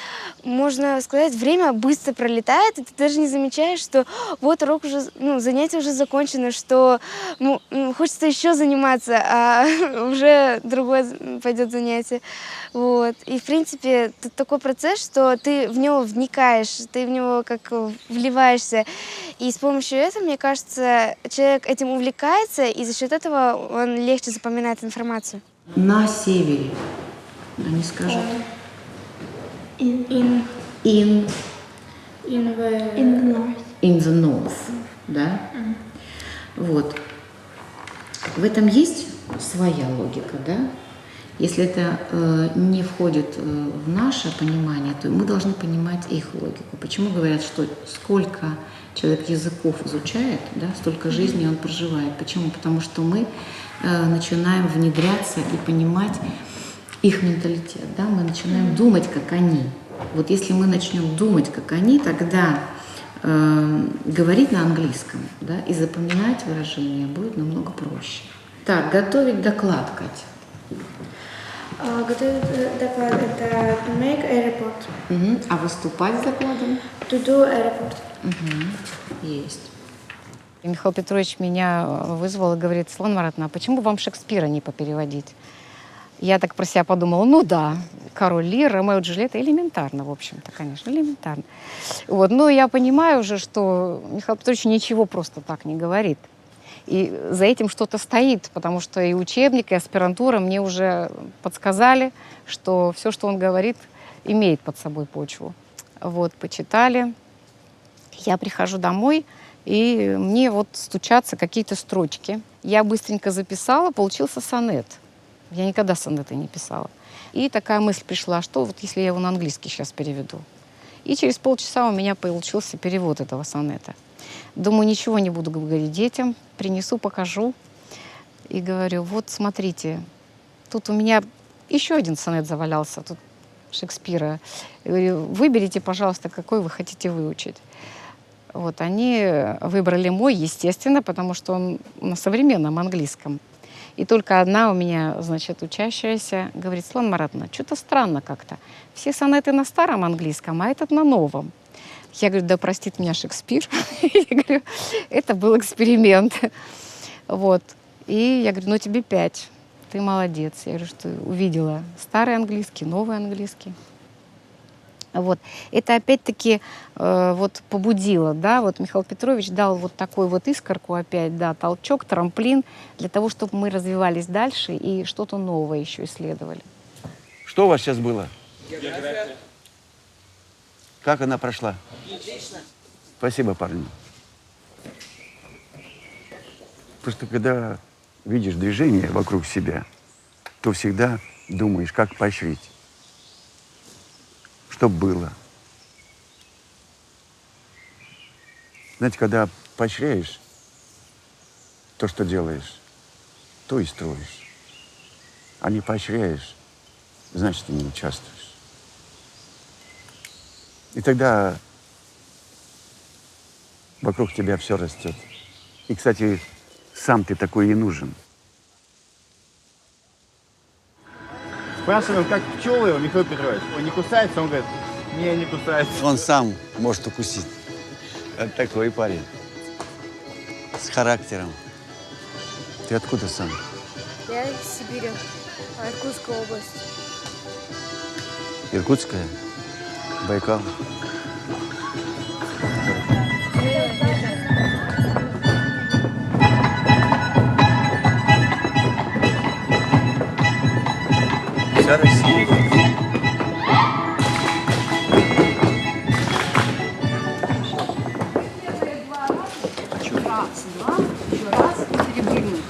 можно сказать, время быстро пролетает, и ты даже не замечаешь, что вот урок уже, занятие уже закончено, что хочется еще заниматься, а уже другое пойдет занятие. Вот. И, в принципе, это такой процесс, что ты в него вникаешь, ты в него как вливаешься. И с помощью этого, мне кажется, человек этим увлекается, и за счет этого он легче запоминает информацию. На севере. Они скажут. In the north. Да? Вот. В этом есть своя логика, да? Если это не входит в наше понимание, то мы должны понимать их логику. Почему говорят, что сколько человек языков изучает, да, столько жизней он проживает? Почему? Потому что мы начинаем внедряться и понимать их менталитет, да? Мы начинаем думать, как они. Вот если мы начнем думать, как они, тогда говорить на английском, да, и запоминать выражения будет намного проще. Так, готовить доклад, Катя. Готовить доклад – это to make a report. А выступать с докладом? To do a report. Есть. Михаил Петрович меня вызвал и говорит: Светлана Маратовна, а почему вам Шекспира не попереводить? Я так про себя подумала, ну да, Король Лир, Ромео и Джульетта, элементарно, в общем-то, конечно, элементарно. Вот. Но я понимаю уже, что Михаил Петрович ничего просто так не говорит. И за этим что-то стоит, потому что и учебник, и аспирантура мне уже подсказали, что все, что он говорит, имеет под собой почву. Вот, почитали. Я прихожу домой, и мне вот стучатся какие-то строчки. Я быстренько записала, получился сонет. Я никогда сонеты не писала. И такая мысль пришла, что вот если я его на английский сейчас переведу. И через полчаса у меня получился перевод этого сонета. Думаю, ничего не буду говорить детям, принесу, покажу. И говорю, вот смотрите, тут у меня еще один сонет завалялся, тут Шекспира. Я говорю, выберите, пожалуйста, какой вы хотите выучить. Вот они выбрали мой, естественно, потому что он на современном английском. И только одна у меня, значит, учащаяся говорит: Светлана Маратовна, что-то странно как-то. Все сонеты на старом английском, а этот на новом. Я говорю, да простит меня Шекспир. Я говорю, это был эксперимент. Вот. И я говорю, ну тебе 5. Ты молодец. Я говорю, что увидела старый английский, новый английский. Вот. Это опять-таки вот побудило, да, вот Михаил Петрович дал вот такую вот искорку опять, да, толчок, трамплин для того, чтобы мы развивались дальше и что-то новое еще исследовали. Что у вас сейчас было? География. Как она прошла? Отлично. Спасибо, парни. Просто когда видишь движение вокруг себя, то всегда думаешь, как поощрить. Чтоб было. Знаете, когда поощряешь то, что делаешь, то и строишь. А не поощряешь, значит, ты не участвуешь. И тогда вокруг тебя все растет. И, кстати, сам ты такой и нужен. Спрашиваем, как пчелы, Михаил Петрович. Он не кусается? Он говорит, не, не кусается. Он сам может укусить. Это такой парень. С характером. Ты откуда сам? Я из Сибири, Иркутская область. Иркутская? Байкал? вся Россия. Раз, два, еще раз, и перепрыгнуть.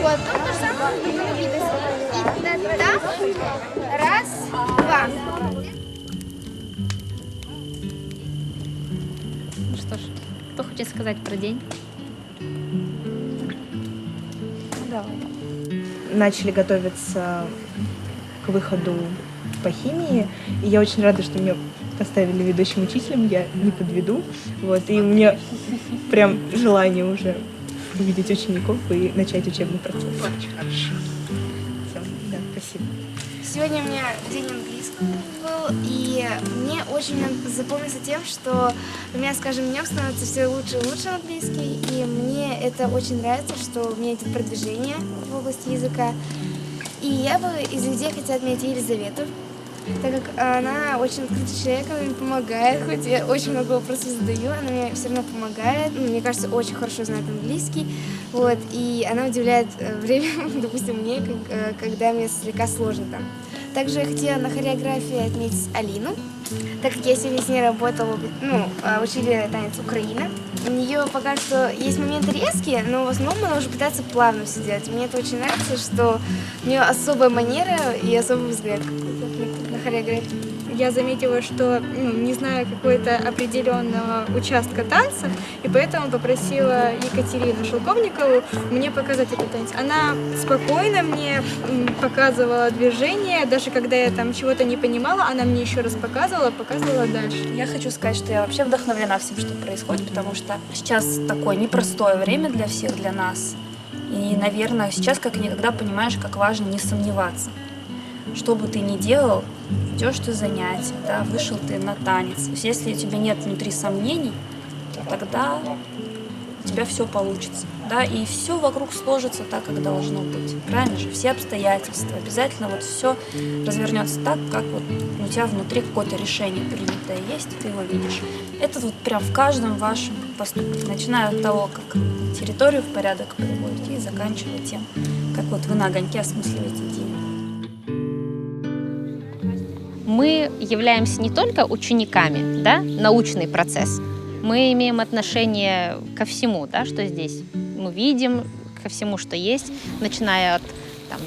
Вот, то же самое, в другом виде. И тогда раз, два. Ну что ж, кто хочет сказать про день? Давай. Начали готовиться к выходу по химии, и я очень рада, что меня поставили ведущим учителем, я не подведу. Вот, и у меня прям желание уже увидеть учеников и начать учебный процесс. Очень хорошо. Всё, да, спасибо. Сегодня у меня день английского был, и мне очень запомнился тем, что у меня с каждым днем становится все лучше и лучше английский, и мне это очень нравится, что у меня идет продвижение в области языка. И я бы из людей хотела отметить Елизавету, так как она очень открытый человек, она мне помогает, хоть я очень много вопросов задаю, она мне все равно помогает. Мне кажется, очень хорошо знает английский, вот, и она уделяет время, допустим, мне, когда мне слегка сложно там. Также я хотела на хореографии отметить Алину, так как я сегодня с ней работала, учили танец Украина. У нее пока что есть моменты резкие, но в основном она уже пытается плавно все делать. Мне это очень нравится, что у нее особая манера и особый взгляд на хореографию. Я заметила, что не знаю какого-то определенного участка танца, и поэтому попросила Екатерину Шелковникову мне показать этот танец. Она спокойно мне показывала движение, даже когда я там чего-то не понимала, она мне еще раз показывала дальше. Я хочу сказать, что я вообще вдохновлена всем, что происходит, потому что сейчас такое непростое время для всех, для нас. И, наверное, сейчас как никогда понимаешь, как важно не сомневаться. Что бы ты ни делал, идешь ты занятия, да, вышел ты на танец. То есть, если у тебя нет внутри сомнений, то тогда у тебя все получится, да, и все вокруг сложится так, как должно быть. Правильно же? Все обстоятельства. Обязательно вот все развернется так, как вот у тебя внутри какое-то решение принятое есть, и ты его видишь. Это вот прям в каждом вашем поступке, начиная от того, как территорию в порядок приводите, и заканчивая тем, как вот вы на огоньке осмысливаете день. Мы являемся не только учениками, да, научный процесс, мы имеем отношение ко всему, да, что здесь. Мы видим ко всему, что есть, начиная от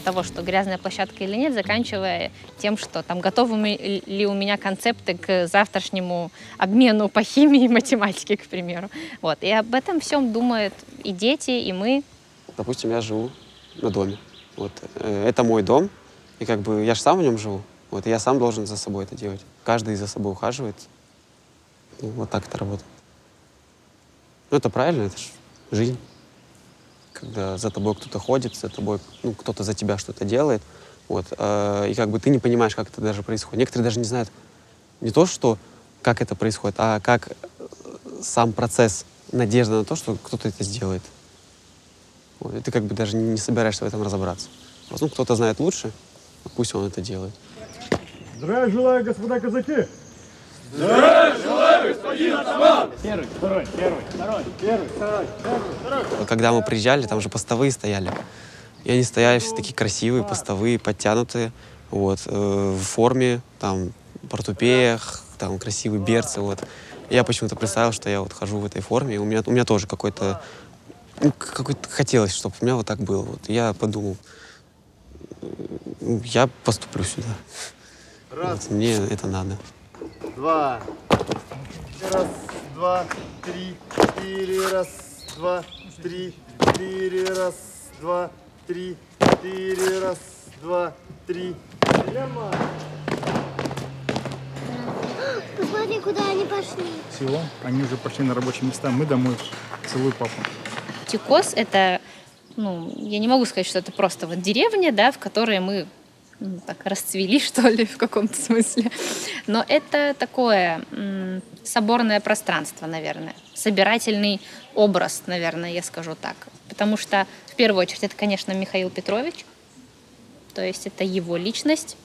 того, что грязная площадка или нет, заканчивая тем, что готовы ли у меня концепты к завтрашнему обмену по химии и математике, к примеру. Вот. И об этом всем думают и дети, и мы. Допустим, я живу на доме. Вот. Это мой дом, и я же сам в нем живу. Вот, и я сам должен за собой это делать. Каждый за собой ухаживает. И вот так это работает. Ну, это правильно, это же жизнь. Когда за тобой кто-то ходит, за тобой, кто-то за тебя что-то делает. Вот, и ты не понимаешь, как это даже происходит. Некоторые даже не знают не то, что как это происходит, а как сам процесс, надежда на то, что кто-то это сделает. Вот, и ты даже не собираешься в этом разобраться. Кто-то знает лучше, пусть он это делает. Здравия желаю, господа казаки! Здравия желаю, господин атаман! Первый, второй, второй. Когда мы приезжали, там же постовые стояли. И они стояли все такие красивые, постовые, подтянутые, вот, в форме, портупеях, красивые берцы, вот. И я почему-то представил, что я хожу в этой форме, и у меня тоже какой-то хотелось, чтобы у меня вот так было. Вот. И я подумал, я поступлю сюда. Раз. Вот, мне это надо. Два. Раз, два, три, четыре. Раз, два, три, четыре. Раз, два, три, четыре. Раз, два, три. Посмотри, куда они пошли. Всего, они уже пошли на рабочие места. Мы домой. Целую папу. Тикос — это, я не могу сказать, что это просто деревня, да, в которой мы так расцвели, что ли, в каком-то смысле. Но это такое соборное пространство, наверное, собирательный образ, наверное, я скажу так. Потому что, в первую очередь, это, конечно, Михаил Петрович, то есть это его личность,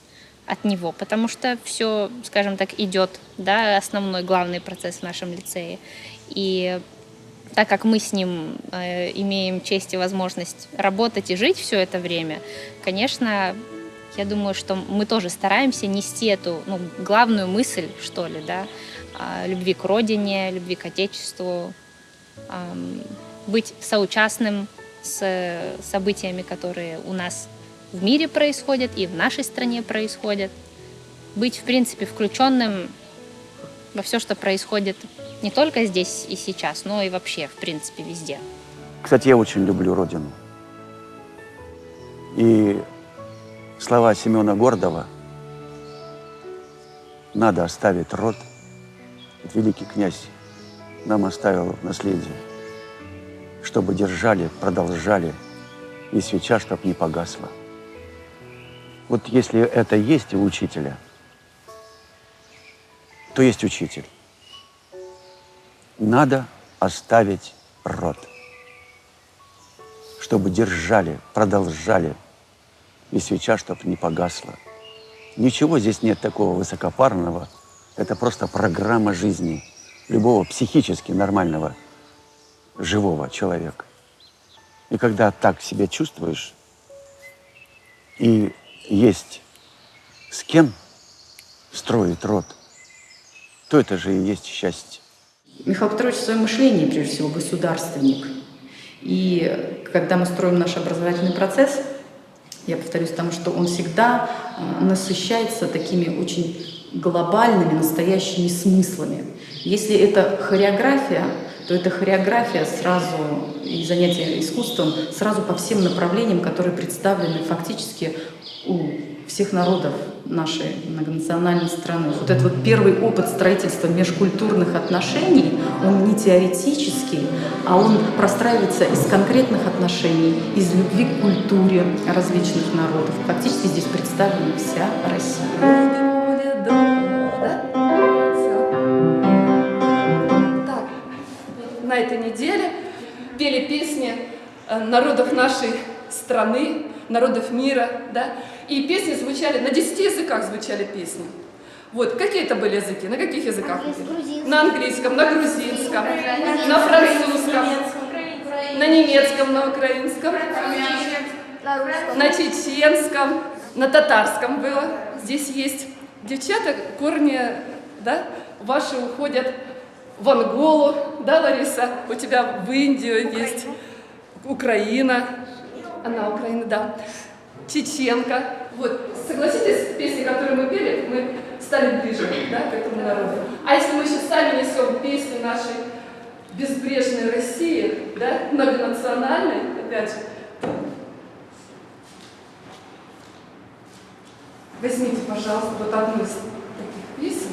от него, потому что все, скажем так, идет, да, основной, главный процесс в нашем лицее. И так как мы с ним имеем честь и возможность работать и жить все это время, конечно, я думаю, что мы тоже стараемся нести эту, главную мысль, что ли, да, любви к родине, любви к Отечеству, быть соучастным с событиями, которые у нас в мире происходят и в нашей стране происходят. Быть, в принципе, включенным во все, что происходит не только здесь и сейчас, но и вообще, в принципе, везде. Кстати, я очень люблю Родину. И слова Семена Гордова «надо оставить род», этот великий князь нам оставил в наследие, чтобы держали, продолжали, и свеча, чтоб не погасла. Вот если это есть у учителя, то есть учитель. Надо оставить род, чтобы держали, продолжали, и свеча, чтоб не погасла. Ничего здесь нет такого высокопарного. Это просто программа жизни любого психически нормального, живого человека. И когда так себя чувствуешь, и есть с кем строить род, то это же и есть счастье. Михаил Петрович в своем мышлении, прежде всего, государственник. И когда мы строим наш образовательный процесс, я повторюсь тому, что он всегда насыщается такими очень глобальными, настоящими смыслами. Если это хореография, то эта хореография сразу, и занятия искусством, сразу по всем направлениям, которые представлены фактически у всех народов нашей многонациональной страны. Вот этот вот первый опыт строительства межкультурных отношений, он не теоретический, а он простраивается из конкретных отношений, из любви к культуре различных народов. Фактически здесь представлена вся Россия. На этой неделе пели песни народов нашей страны, народов мира, да, и песни звучали, на 10 языках звучали песни. Вот, какие это были языки, на каких языках? На английском, на грузинском, на французском, на немецком, на украинском, на чеченском, на татарском было. Здесь есть девчата, корни, да, ваши уходят в Анголу, да, Лариса? У тебя в Индию есть, Украина, она Украина, да, Чеченка. Вот, согласитесь, песни, которые мы пели, мы стали ближе, да, к этому народу. А если мы еще сами несем песни нашей безбрежной России, да, многонациональной, опять же, возьмите, пожалуйста, вот одну из таких песен.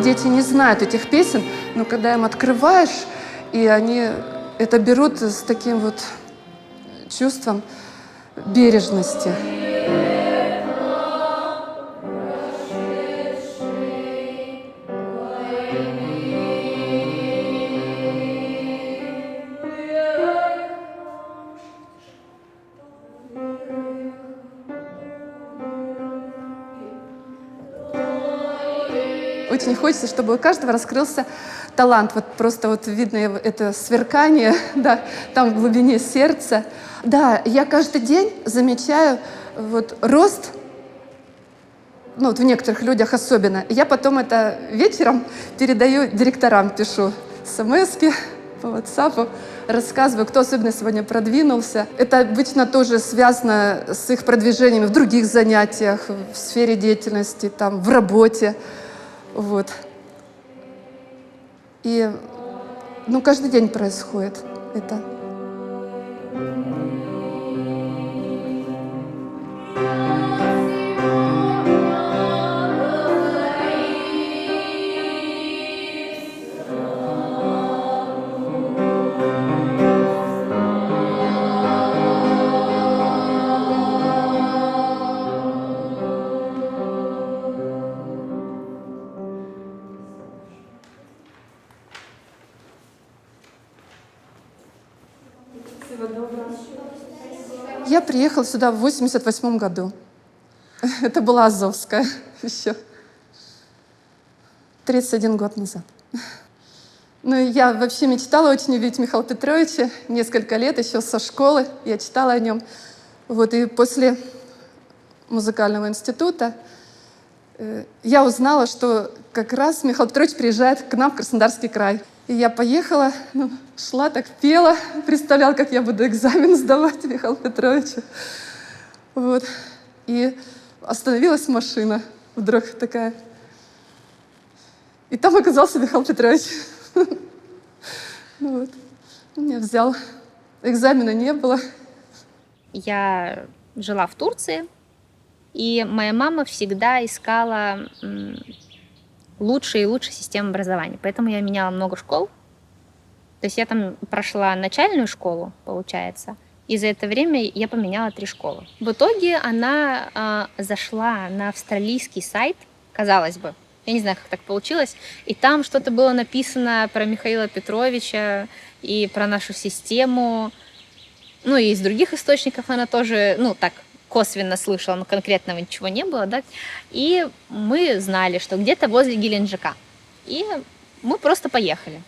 дети не знают этих песен, но когда им открываешь, и они это берут с таким вот чувством бережности. Очень хочется, чтобы у каждого раскрылся талант. Вот просто вот видно это сверкание, да, там в глубине сердца. Да, я каждый день замечаю вот рост, ну вот в некоторых людях особенно. Я потом это вечером передаю директорам, пишу смс-ки по WhatsApp, рассказываю, кто особенно сегодня продвинулся. Это обычно тоже связано с их продвижением в других занятиях, в сфере деятельности, там, в работе. Вот. И, ну, каждый день происходит это. Я приехала сюда в 88 году. Это была Азовская еще. 31 год назад. Ну, я вообще мечтала очень увидеть Михаила Петровича. Несколько лет, еще со школы. Я читала о нем. Вот, и после музыкального института я узнала, что как раз Михаил Петрович приезжает к нам в Краснодарский край. И я поехала, ну, шла так, пела, представляла, как я буду экзамен сдавать Михаилу Петровичу. Вот. И остановилась машина вдруг такая. И там оказался Михаил Петрович. Вот. Меня взял. Экзамена не было. Я жила в Турции, и моя мама всегда искала лучшие и лучшие системы образования. Поэтому я меняла много школ. То есть я там прошла начальную школу, получается, и за это время я поменяла 3 школы. В итоге она зашла на австралийский сайт, казалось бы. Я не знаю, как так получилось. И там что-то было написано про Михаила Петровича и про нашу систему. Ну и из других источников она тоже, ну так, косвенно слышала, но конкретного ничего не было, да, и мы знали, что где-то возле Геленджика. И мы просто поехали.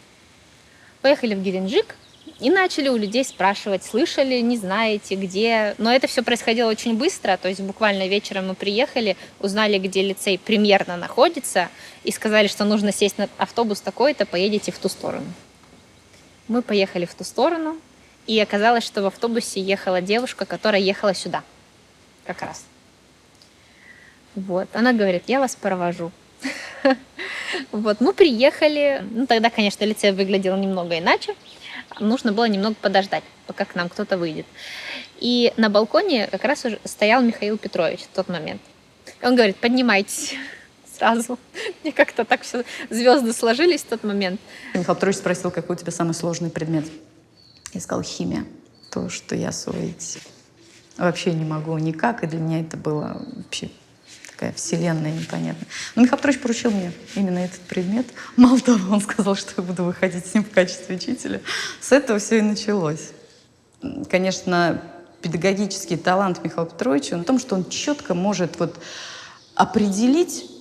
Поехали в Геленджик и начали у людей спрашивать, слышали, не знаете, где. Но это все происходило очень быстро, то есть буквально вечером мы приехали, узнали, где лицей примерно находится, и сказали, что нужно сесть на автобус такой-то, поедете в ту сторону. Мы поехали в ту сторону, и оказалось, что в автобусе ехала девушка, которая ехала сюда. Как раз. Вот. Она говорит, я вас провожу. Вот. Мы приехали. Ну, тогда, конечно, лицей выглядел немного иначе. Нужно было немного подождать, пока к нам кто-то выйдет. И на балконе как раз уже стоял Михаил Петрович в тот момент. И он говорит, поднимайтесь сразу. Мне как-то так все звезды сложились в тот момент. Михаил Петрович спросил, какой у тебя самый сложный предмет. Я сказала, химия. То, что я освоить вообще не могу никак, и для меня это было вообще такая вселенная непонятная. Но Михаил Петрович поручил мне именно этот предмет. Мало того, он сказал, что я буду выходить с ним в качестве учителя. С этого все и началось. Конечно, педагогический талант Михаила Петровича в том, что он четко может вот определить,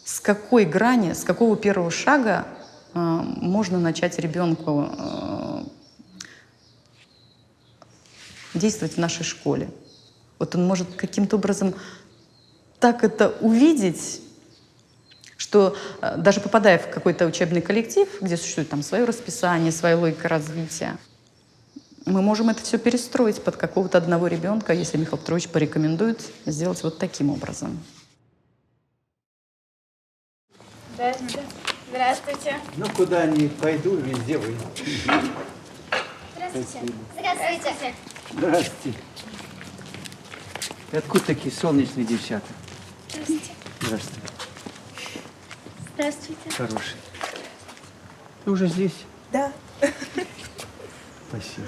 с какой грани, с какого первого шага можно начать ребенку действовать в нашей школе. Вот он может каким-то образом так это увидеть, что даже попадая в какой-то учебный коллектив, где существует там свое расписание, своя логика развития, мы можем это все перестроить под какого-то одного ребенка, если Михаил Петрович порекомендует сделать вот таким образом. Здравствуйте. Здравствуйте. Ну, куда ни пойду, везде вы. Здравствуйте. Здравствуйте. Здравствуйте. Ты откуда такие солнечные девчата? Здравствуйте. Здравствуйте. Здравствуйте. Хороший. Ты уже здесь? Да. Спасибо.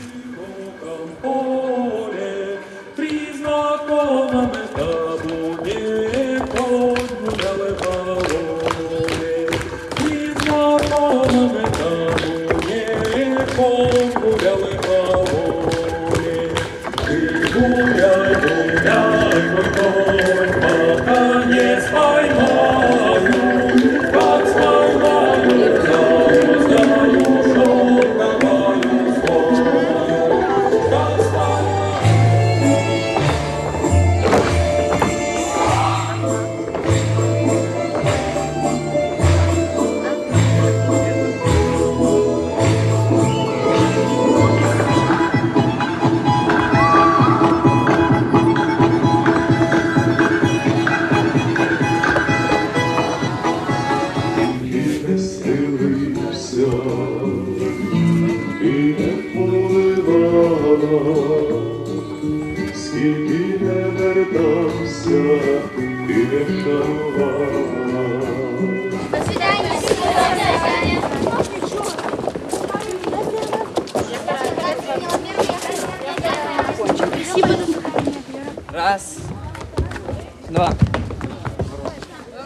Скільки не вертався, ти не вшанував. До свидания. Раз, два,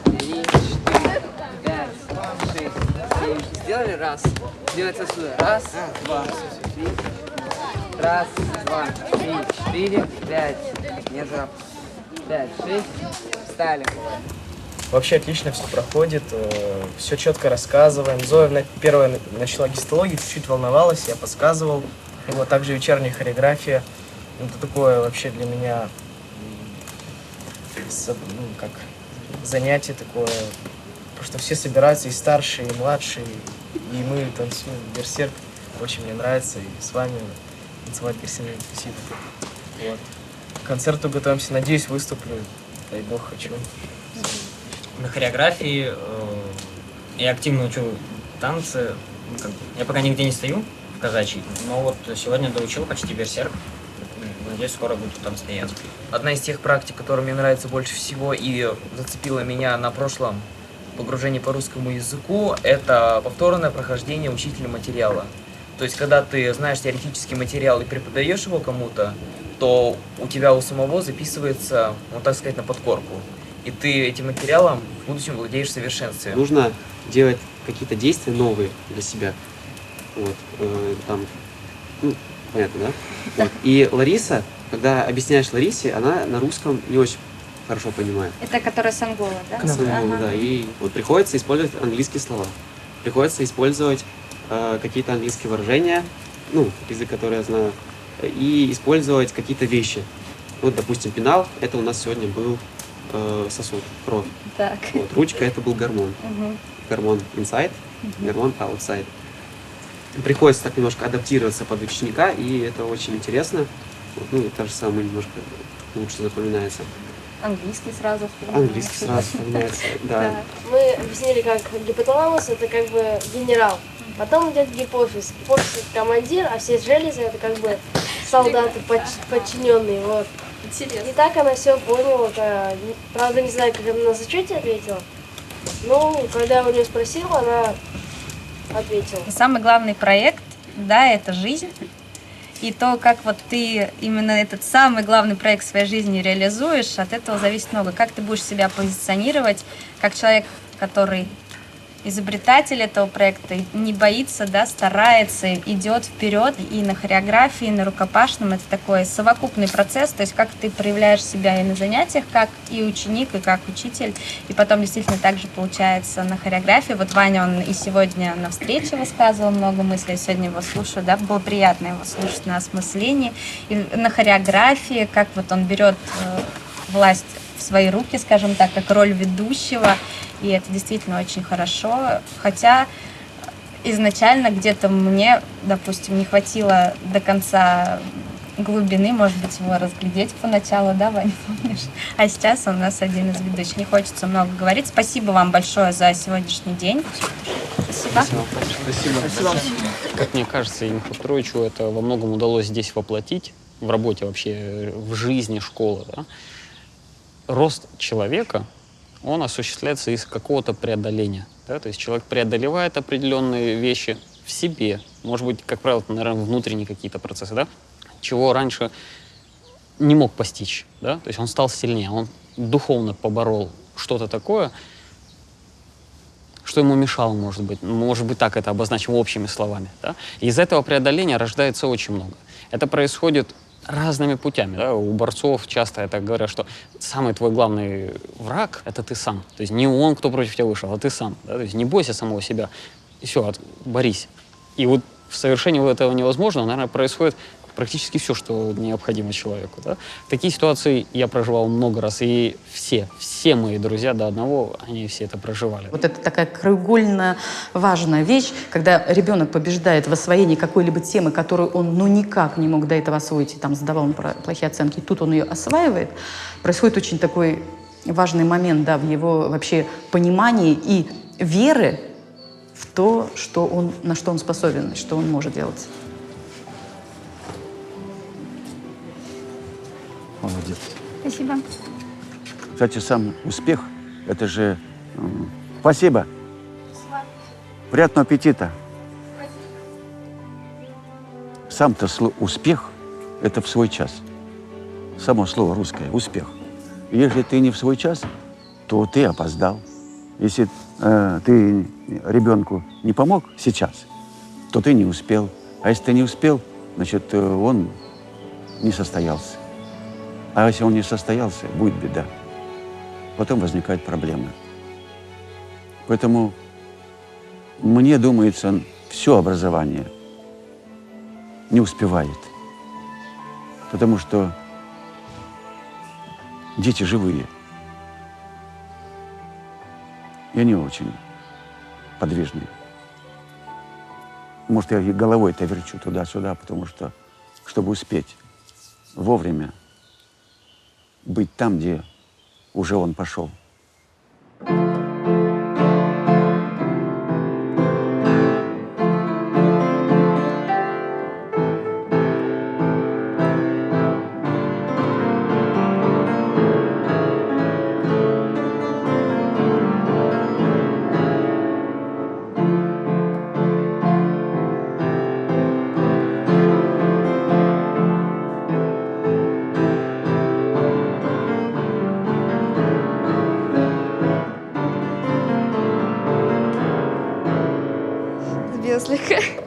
три, 4, 5, 6, 7. Сделали? Раз. Делается отсюда. Раз, два, три. Раз, два, три, 4, 5. Не жаб. 5, 6. Встали. Вообще отлично все проходит, все четко рассказываем. Зоя первая начала гистологию, чуть-чуть волновалась, я подсказывал. Вот, также вечерняя хореография. Это такое вообще для меня как занятие такое, потому что все собираются, и старшие, и младшие, и мы танцуем берсерк. Очень мне нравится, и с вами танцевать берсерк. Вот. К концерту готовимся, надеюсь, выступлю, дай бог, хочу. На хореографии я активно учу танцы. Я пока нигде не стою в казачьей, но вот сегодня доучил почти берсерк. Надеюсь, скоро буду там стоять. Одна из тех практик, которая мне нравится больше всего и зацепила меня на прошлом погружении по русскому языку, это повторное прохождение учителя материала. То есть, когда ты знаешь теоретический материал и преподаешь его кому-то, то у тебя у самого записывается, ну так сказать, на подкорку. И ты этим материалом в будущем владеешь в совершенстве. Нужно делать какие-то действия новые для себя. Вот, там, ну, понятно, да? Вот. И Лариса, когда объясняешь Ларисе, она на русском не очень хорошо понимает. Это которая с Анголы, да? С Анголы, да. И вот приходится использовать английские слова. Приходится использовать какие-то английские выражения, ну, язык, который я знаю, и использовать какие-то вещи. Вот, допустим, пенал, это у нас сегодня был сосуд, кровь. Так. Вот, ручка, это был гормон. Угу. Гормон inside, гормон outside. Приходится так немножко адаптироваться под ученика, и это очень интересно. Вот, ну, и то же самое немножко лучше запоминается. Английский сразу вспоминается. Английский сразу вспоминается, да. Мы объяснили, как гипоталамус это как бы генерал. Потом идет гипофиз. Гипофиз это командир, а все железы это как бы солдаты, подчиненные. Вот. Интересно. И так она все поняла. Правда, не знаю, как она на зачете ответила. Но когда я у нее спросила, она ответила. Самый главный проект, да, это жизнь. И то, как вот ты именно этот самый главный проект в своей жизни реализуешь, от этого зависит много. Как ты будешь себя позиционировать, как человек, который изобретатель этого проекта, не боится, да, старается, идет вперед. И на хореографии, и на рукопашном это такой совокупный процесс, то есть как ты проявляешь себя и на занятиях, как и ученик, и как учитель. И потом действительно так же получается на хореографии. Вот Ваня, он и сегодня на встрече высказывал много мыслей, сегодня его слушаю, да, было приятно его слушать на осмыслении. И на хореографии, как вот он берет власть в свои руки, скажем так, как роль ведущего, и это действительно очень хорошо, хотя изначально где-то мне, допустим, не хватило до конца глубины, может быть, его разглядеть поначалу, да, Ваня, помнишь? А сейчас он у нас один из ведущих, не хочется много говорить. Спасибо вам большое за сегодняшний день. Спасибо. Спасибо. Как мне кажется, Ильфу Петровичу это во многом удалось здесь воплотить, в работе вообще, в жизни школы, да? Рост человека, он осуществляется из какого-то преодоления. Да? То есть человек преодолевает определенные вещи в себе. Может быть, как правило, это, наверное, внутренние какие-то процессы, да? Чего раньше не мог постичь. Да? То есть он стал сильнее, он духовно поборол что-то такое, что ему мешало, может быть, так это обозначим общими словами. Да? И из этого преодоления рождается очень много. Это происходит разными путями. Да? У борцов часто это говорят, что самый твой главный враг — это ты сам. То есть не он, кто против тебя вышел, а ты сам. Да? То есть не бойся самого себя. И все, борись. И вот в совершении этого невозможного, наверное, происходит практически все, что необходимо человеку. Да? Такие ситуации я проживал много раз, и все мои друзья до одного, они все это проживали. Вот это такая краеугольно важная вещь, когда ребенок побеждает в освоении какой-либо темы, которую он никак не мог до этого освоить, и там сдавал ему плохие оценки, и тут он ее осваивает, происходит очень такой важный момент, да, в его вообще понимании и веры в то, на что он способен, что он может делать. Молодец. Спасибо. Кстати, сам успех – это же… Спасибо. Приятного аппетита. Сам-то успех – это в свой час. Само слово русское – успех. Если ты не в свой час, то ты опоздал. Если ты ребенку не помог сейчас, то ты не успел. А если ты не успел, значит, он не состоялся. А если он не состоялся, будет беда. Потом возникают проблемы. Поэтому, мне думается, все образование не успевает. Потому что дети живые. И они очень подвижные. Может, я и головой-то верчу туда-сюда, потому что, чтобы успеть вовремя быть там, где уже он пошел.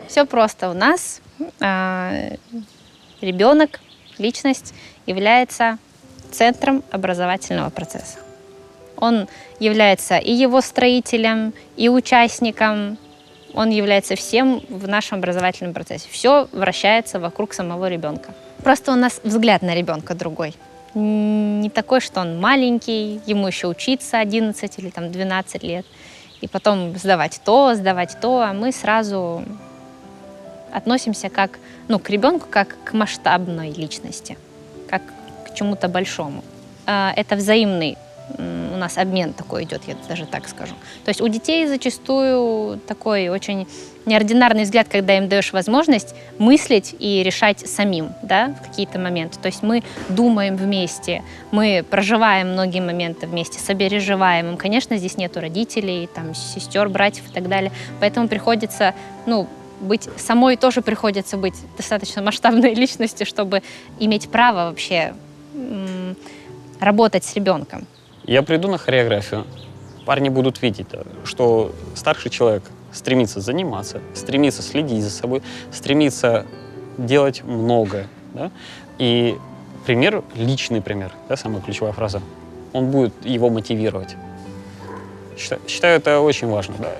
Все просто. У нас ребенок, личность является центром образовательного процесса. Он является и его строителем, и участником. Он является всем в нашем образовательном процессе. Все вращается вокруг самого ребенка. Просто у нас взгляд на ребенка другой. Не такой, что он маленький, ему еще учиться 11 или там 12 лет, и потом сдавать то, а мы сразу относимся как, к ребенку как к масштабной личности, как к чему-то большому. Это взаимный у нас обмен такой идет, я даже так скажу. То есть у детей зачастую такой очень неординарный взгляд, когда им даешь возможность мыслить и решать самим, да, в какие-то моменты. То есть мы думаем вместе, мы проживаем многие моменты вместе, сопереживаем им. Конечно, здесь нету родителей, там, сестер, братьев и так далее. Поэтому приходится, быть самой тоже приходится быть достаточно масштабной личностью, чтобы иметь право вообще работать с ребенком. Я приду на хореографию, парни будут видеть, что старший человек стремится заниматься, стремится следить за собой, стремится делать многое. Да? И пример, личный пример, да, самая ключевая фраза, он будет его мотивировать. Считаю, это очень важно. Да?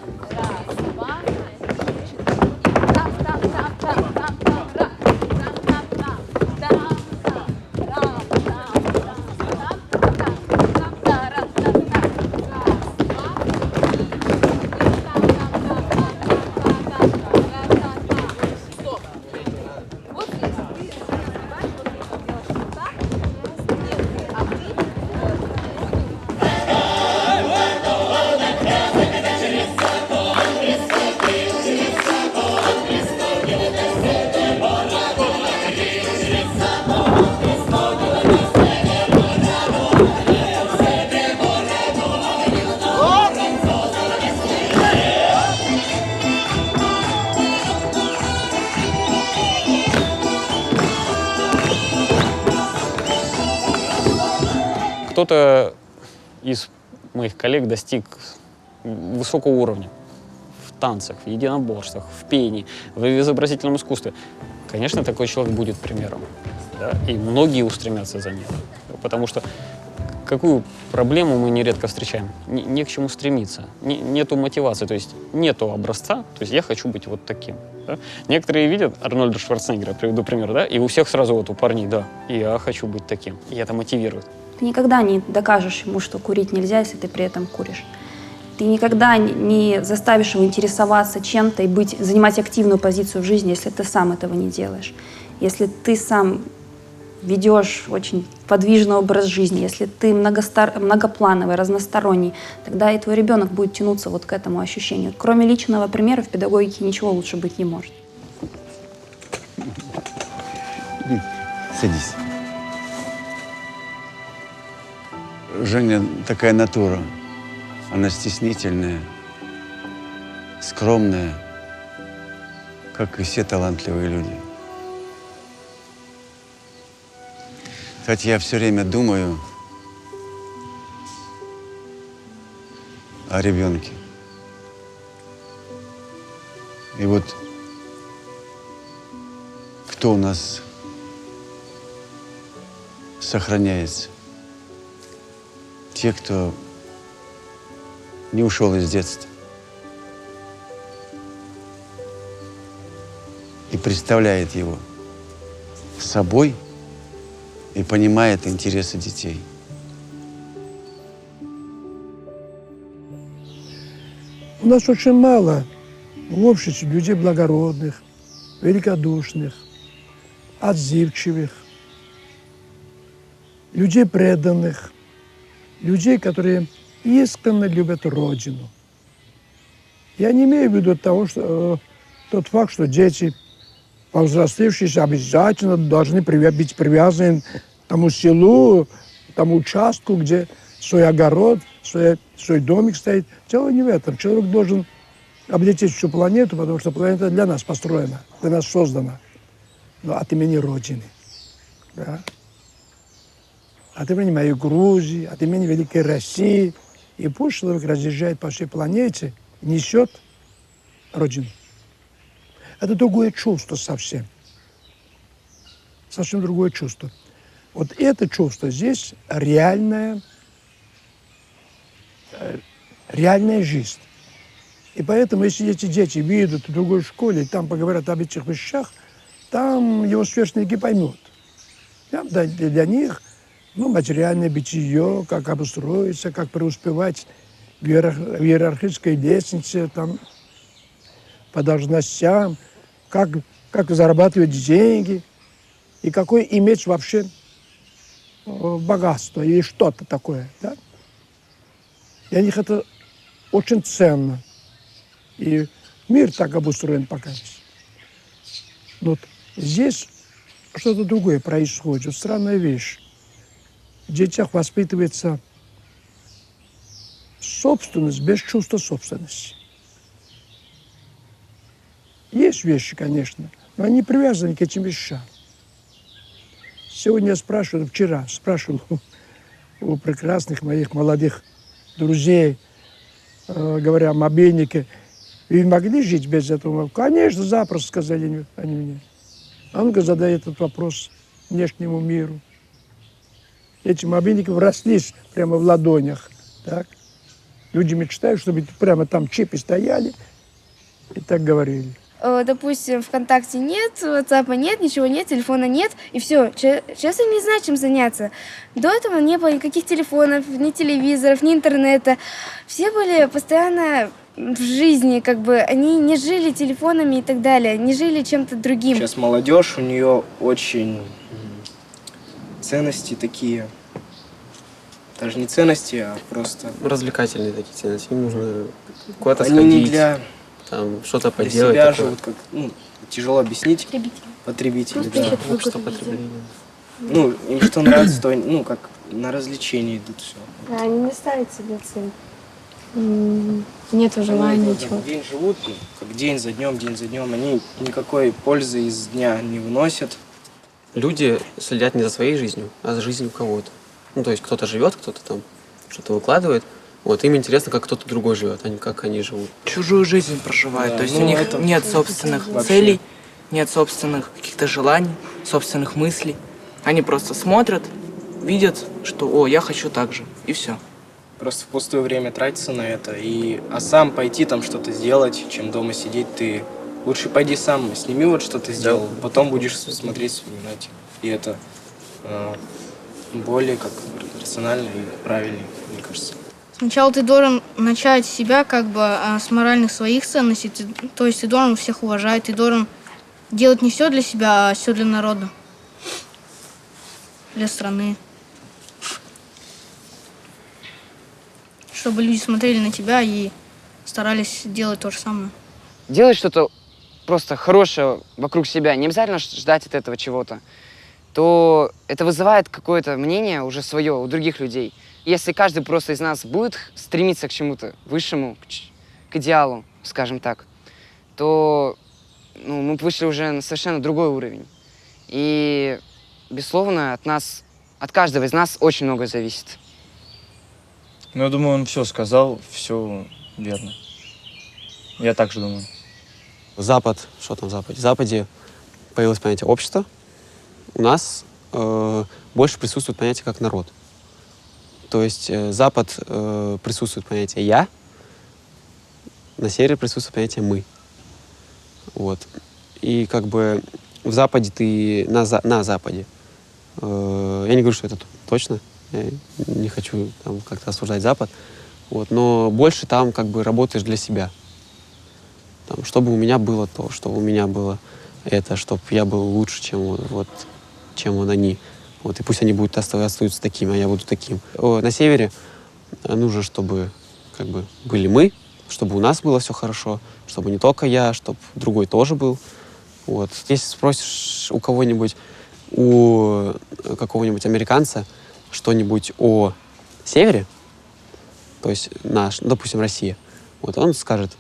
кто-то из моих коллег достиг высокого уровня в танцах, в единоборствах, в пении, в изобразительном искусстве. Конечно, такой человек будет примером. Да? И многие устремятся за ним. Потому что какую проблему мы нередко встречаем? Не к чему стремиться. Нету мотивации, то есть нету образца, то есть я хочу быть вот таким. Да? Некоторые видят Арнольда Шварценеггера, приведу пример, да, и у всех сразу вот у парней, да, я хочу быть таким, и это мотивирует. Ты никогда не докажешь ему, что курить нельзя, если ты при этом куришь. Ты никогда не заставишь его интересоваться чем-то и занимать активную позицию в жизни, если ты сам этого не делаешь. Если ты сам ведешь очень подвижный образ жизни, если ты многоплановый, разносторонний, тогда и твой ребенок будет тянуться вот к этому ощущению. Кроме личного примера в педагогике ничего лучше быть не может. Садись. Женя такая натура. Она стеснительная, скромная, как и все талантливые люди. Кстати, я все время думаю о ребенке. И вот кто у нас сохраняется? Те, кто не ушел из детства и представляет его собой и понимает интересы детей. У нас очень мало в обществе людей благородных, великодушных, отзывчивых, людей преданных, людей, которые искренне любят Родину. Я не имею в виду того, что тот факт, что дети, повзрослевшиеся, обязательно должны быть привязаны к тому селу, к тому участку, где свой огород, свой домик стоит. Дело не в этом. Человек должен облететь всю планету, потому что планета для нас построена, для нас создана. Но от имени Родины. Да? От имени моей Грузии, от имени Великой России. И пусть человек разъезжает по всей планете, несет Родину. Это другое чувство совсем. Совсем другое чувство. Вот это чувство здесь реальная жизнь. И поэтому, если эти дети выйдут в другой школе, и там поговорят об этих вещах, там его сверстники поймут. Для них материальное бытие, как обустроиться, как преуспевать в иерархической лестнице, там, по должностям, как зарабатывать деньги и какое иметь вообще богатство или что-то такое. Да? Для них это очень ценно. И мир так обустроен пока. Но вот здесь что-то другое происходит. Странная вещь. В детях воспитывается собственность без чувства собственности. Есть вещи, конечно, но они привязаны к этим вещам. Сегодня я вчера спрашивал у прекрасных моих молодых друзей, говоря о мобильнике, вы могли жить без этого? Конечно, запросто, сказали они мне. А ну-ка задай этот вопрос внешнему миру. Эти мобильники врослись прямо в ладонях. Так? Люди мечтают, чтобы прямо там чипы стояли и так говорили. Допустим, ВКонтакте нет, WhatsApp нет, ничего нет, телефона нет, и все. Сейчас я не знаю, чем заняться. До этого не было никаких телефонов, ни телевизоров, ни интернета. Все были постоянно в жизни, они не жили телефонами и так далее, не жили чем-то другим. Сейчас молодежь, у нее очень ценности такие, даже не ценности, а просто... Развлекательные такие ценности, им нужно куда-то они сходить. Не для... Там что-то для поделать. Себя такое. живут, тяжело объяснить. Потребители, да. Общество потребления. Им что нравится, то как на развлечения идут все. Они не ставят себе цель. Нету желания ничего. День живут, как день за днем, они никакой пользы из дня не выносят. Люди следят не за своей жизнью, а за жизнью кого-то. Ну, то есть кто-то живет, кто-то там что-то выкладывает. Вот, им интересно, как кто-то другой живет, а не как они живут. Чужую жизнь проживают. Да, то есть ну, у них это нет собственных вообще. целей, нет собственных каких-то желаний, собственных мыслей. Они просто смотрят, видят, что «О, я хочу так же», и все. Просто впустую время тратится на это. А сам пойти там что-то сделать, чем дома сидеть, ты лучше пойди сам, сними вот что ты сделал, потом будешь смотреть, вспоминать. И это более как рационально и правильнее, мне кажется. Сначала ты должен начать себя как бы с моральных своих ценностей, то есть ты должен всех уважать, ты должен делать не все для себя, а все для народа, для страны. Чтобы люди смотрели на тебя и старались делать то же самое. Делать что-то просто хорошее вокруг себя, не обязательно ждать от этого чего-то, то это вызывает какое-то мнение уже свое у других людей. Если каждый просто из нас будет стремиться к чему-то высшему, к идеалу, скажем так, то мы вышли уже на совершенно другой уровень. И, безусловно, от нас, от каждого из нас очень многое зависит. Ну, я думаю, он все сказал, все верно. Я так же думаю. Запад, что там в Западе? В Западе появилось понятие общества. У нас больше присутствует понятие как народ. То есть Запад присутствует понятие «я», на севере присутствует понятие «мы». Вот. И как бы в Западе ты на Западе. Я не говорю, что это точно. Я не хочу там как-то осуждать Запад. Вот. Но больше там как бы работаешь для себя. Там, чтобы у меня было то, чтобы у меня было это, чтобы я был лучше, чем они. Вот, и пусть они будут остаются такими, а я буду таким. На севере нужно, чтобы как бы были мы, чтобы у нас было все хорошо, чтобы не только я, чтобы другой тоже был. Вот. Если спросишь у кого-нибудь, у какого-нибудь американца что-нибудь о севере, то есть допустим, Россия, вот он скажет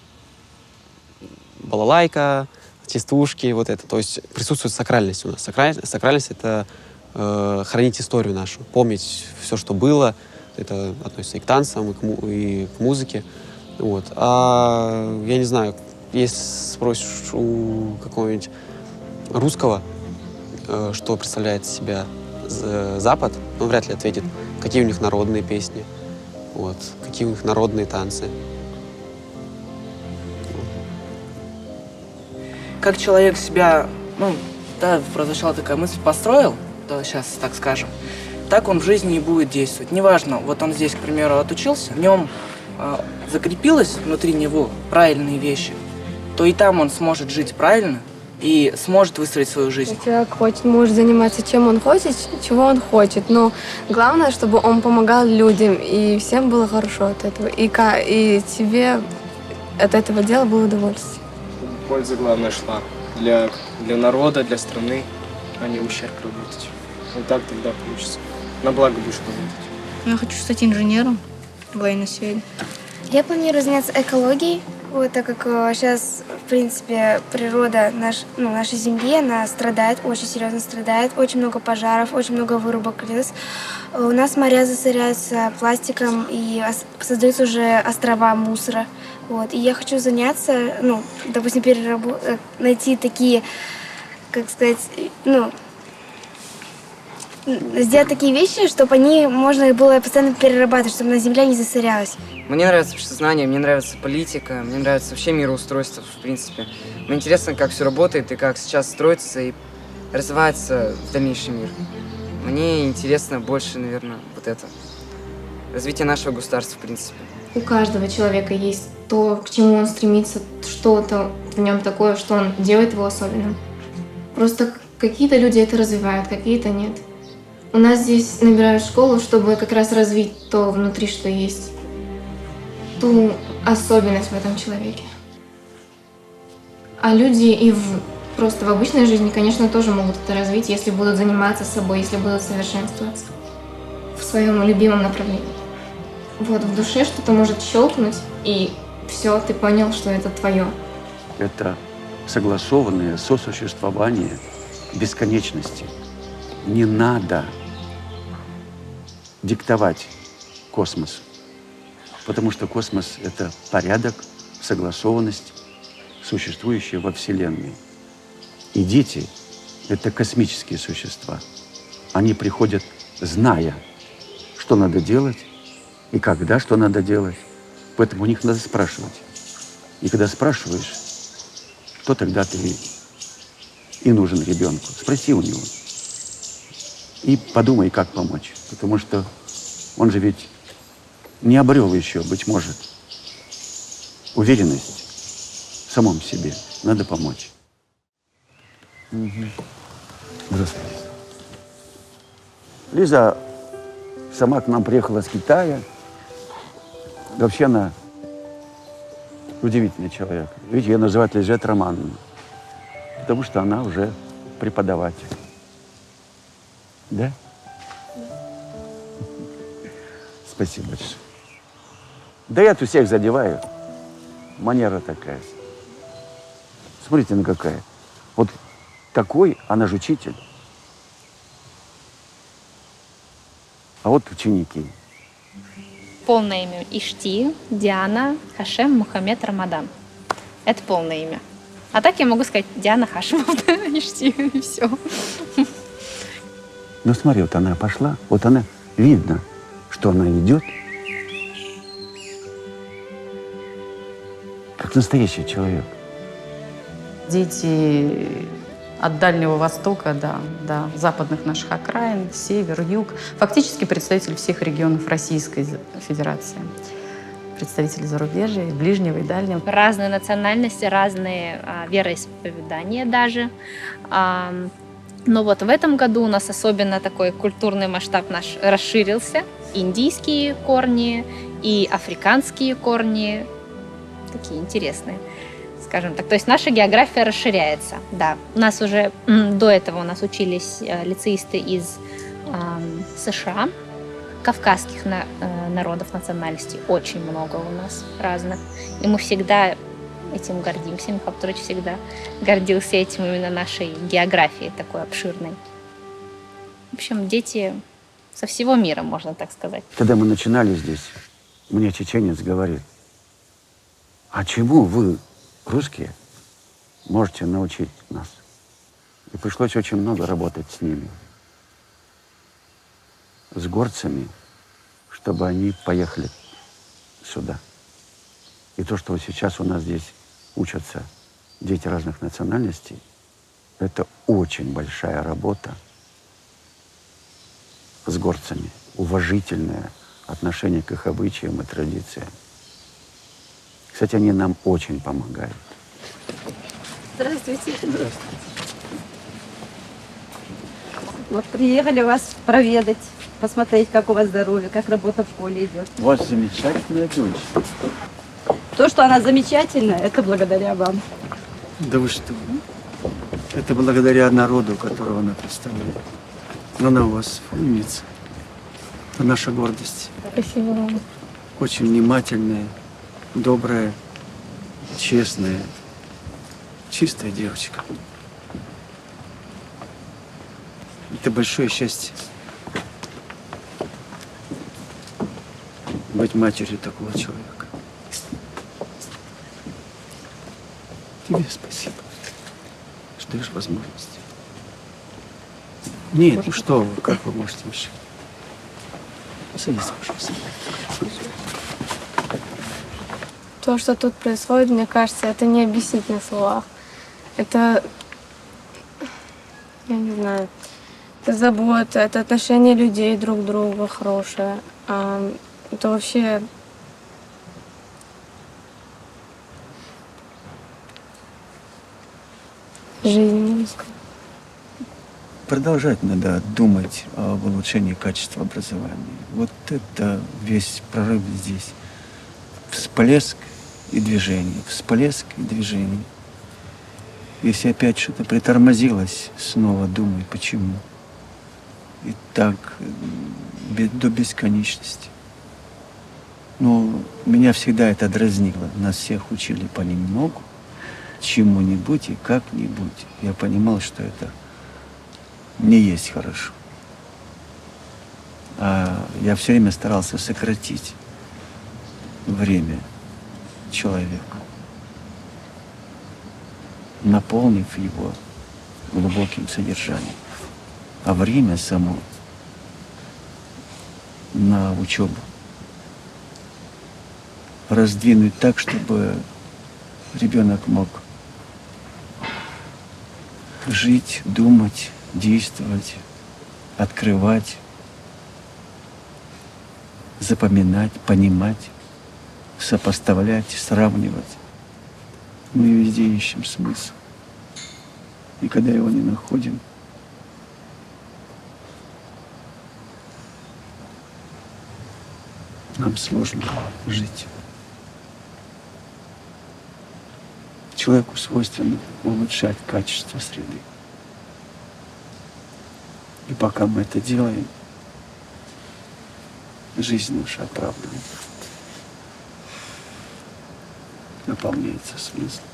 балалайка, частушки, вот это. То есть присутствует сакральность у нас. Сакральность — это хранить историю нашу, помнить все, что было. Это относится и к танцам, и к музыке. Вот. А я не знаю, если спросишь у какого-нибудь русского, что представляет из себя Запад, он вряд ли ответит, какие у них народные песни, вот, какие у них народные танцы. Как человек себя, прозвучала такая мысль, построил, да, сейчас так скажем, так он в жизни и будет действовать. Неважно, вот он здесь, к примеру, отучился, в нем закрепилось внутри него правильные вещи, то и там он сможет жить правильно и сможет выстроить свою жизнь. Человек может заниматься чем он хочет, чего он хочет, но главное, чтобы он помогал людям, и всем было хорошо от этого, и тебе от этого дела было удовольствие. Польза, главное, шла для народа, для страны, а не ущерб работать. Вот так тогда получится. На благо будешь работать. Я хочу стать инженером в военной сфере. Я планирую заняться экологией, так как сейчас, в принципе, природа нашей Земли, она страдает, очень серьезно страдает, очень много пожаров, очень много вырубок лес. У нас моря засоряются пластиком и создаются уже острова мусора. И я хочу заняться, допустим, найти такие, как сказать, сделать такие вещи, чтобы можно было постоянно перерабатывать, чтобы на земле не засорялась. Мне нравится обществознание, мне нравится политика, мне нравится вообще мироустройство, в принципе. Мне интересно, как все работает и как сейчас строится и развивается в дальнейший мир. Мне интересно больше, наверное, вот это. Развитие нашего государства, в принципе. У каждого человека есть то, к чему он стремится, что-то в нем такое, что он делает его особенным. Просто какие-то люди это развивают, какие-то нет. У нас здесь набирают школу, чтобы как раз развить то внутри, что есть. Ту особенность в этом человеке. А люди просто в обычной жизни, конечно, тоже могут это развить, если будут заниматься собой, если будут совершенствоваться в своем любимом направлении. В душе что-то может щелкнуть, и все, ты понял, что это твое. Это согласованное сосуществование бесконечности. Не надо диктовать космосу. Потому что космос — это порядок, согласованность, существующая во Вселенной. И дети — это космические существа. Они приходят, зная, что надо делать и когда что надо делать. Поэтому у них надо спрашивать. И когда спрашиваешь, то тогда ты и нужен ребенку. Спроси у него. И подумай, как помочь. Потому что он же ведь не обрел еще, быть может, уверенность в самом себе. Надо помочь. Здравствуйте. Лиза сама к нам приехала с Китая. Вообще она удивительный человек. Видите, ее называют Лизет Романовна, потому что она уже преподаватель. Да? Спасибо большое. Да я тут всех задеваю. Манера такая. Смотрите, она какая. Вот такой, она же учитель. А вот ученики. Полное имя Ишти Диана Хашем Мухаммед Рамадан. Это полное имя. А так я могу сказать Диана Хашимов, Ишти, и все. Ну смотри, вот она пошла, вот она, видно, что она идет, как настоящий человек. Дети от Дальнего Востока до западных наших окраин, север, юг. Фактически представители всех регионов Российской Федерации. Представители зарубежья, ближнего и дальнего. Разные национальности, разные вероисповедания даже. Но вот в этом году у нас особенно такой культурный масштаб наш расширился. Индийские корни и африканские корни. Такие интересные, скажем так. То есть наша география расширяется. Да, у нас уже до этого у нас учились лицеисты из США, кавказских народов, национальностей. Очень много у нас разных. И мы всегда этим гордимся. Михаил Петрович всегда гордился этим, именно нашей географией такой обширной. В общем, дети со всего мира, можно так сказать. Когда мы начинали здесь, мне чеченец говорит: а чему вы, русские, можете научить нас? И пришлось очень много работать с ними, с горцами, чтобы они поехали сюда. И то, что сейчас у нас здесь учатся дети разных национальностей, это очень большая работа с горцами, уважительное отношение к их обычаям и традициям. Кстати, они нам очень помогают. Здравствуйте. Вот приехали вас проведать, посмотреть, как у вас здоровье, как работа в школе идет. У вас замечательная дочь. То, что она замечательная, это благодаря вам. Да вы что? Это благодаря народу, которого она представляет. Она у вас умница. Это наша гордость. Спасибо вам. Очень внимательная, добрая, честная, чистая девочка. Это большое счастье быть матерью такого человека. Тебе спасибо, что даешь возможность. Нет, ну что вы, как вы можете мешать? Садитесь, пожалуйста. То, что тут происходит, мне кажется, это не объяснить на словах. Это, я не знаю, это забота, это отношение людей друг к другу хорошее. Это вообще... жизнь, можно сказать. Продолжать надо думать об улучшении качества образования. Вот это весь прорыв здесь. Всплеск и движение, всплеск и движение. Если опять что-то притормозилось, снова думай, почему. И так до бесконечности. Но меня всегда это дразнило. Нас всех учили понемногу, чему-нибудь и как-нибудь. Я понимал, что это не есть хорошо. я все время старался сократить время человека, наполнив его глубоким содержанием. А время само на учебу раздвинуть так, чтобы ребенок мог жить, думать, действовать, открывать, запоминать, понимать, сопоставлять, сравнивать. Мы везде ищем смысл. И когда его не находим, нам сложно жить. Человеку свойственно улучшать качество среды. И пока мы это делаем, жизнь наша оправдывается, наполняется смыслом.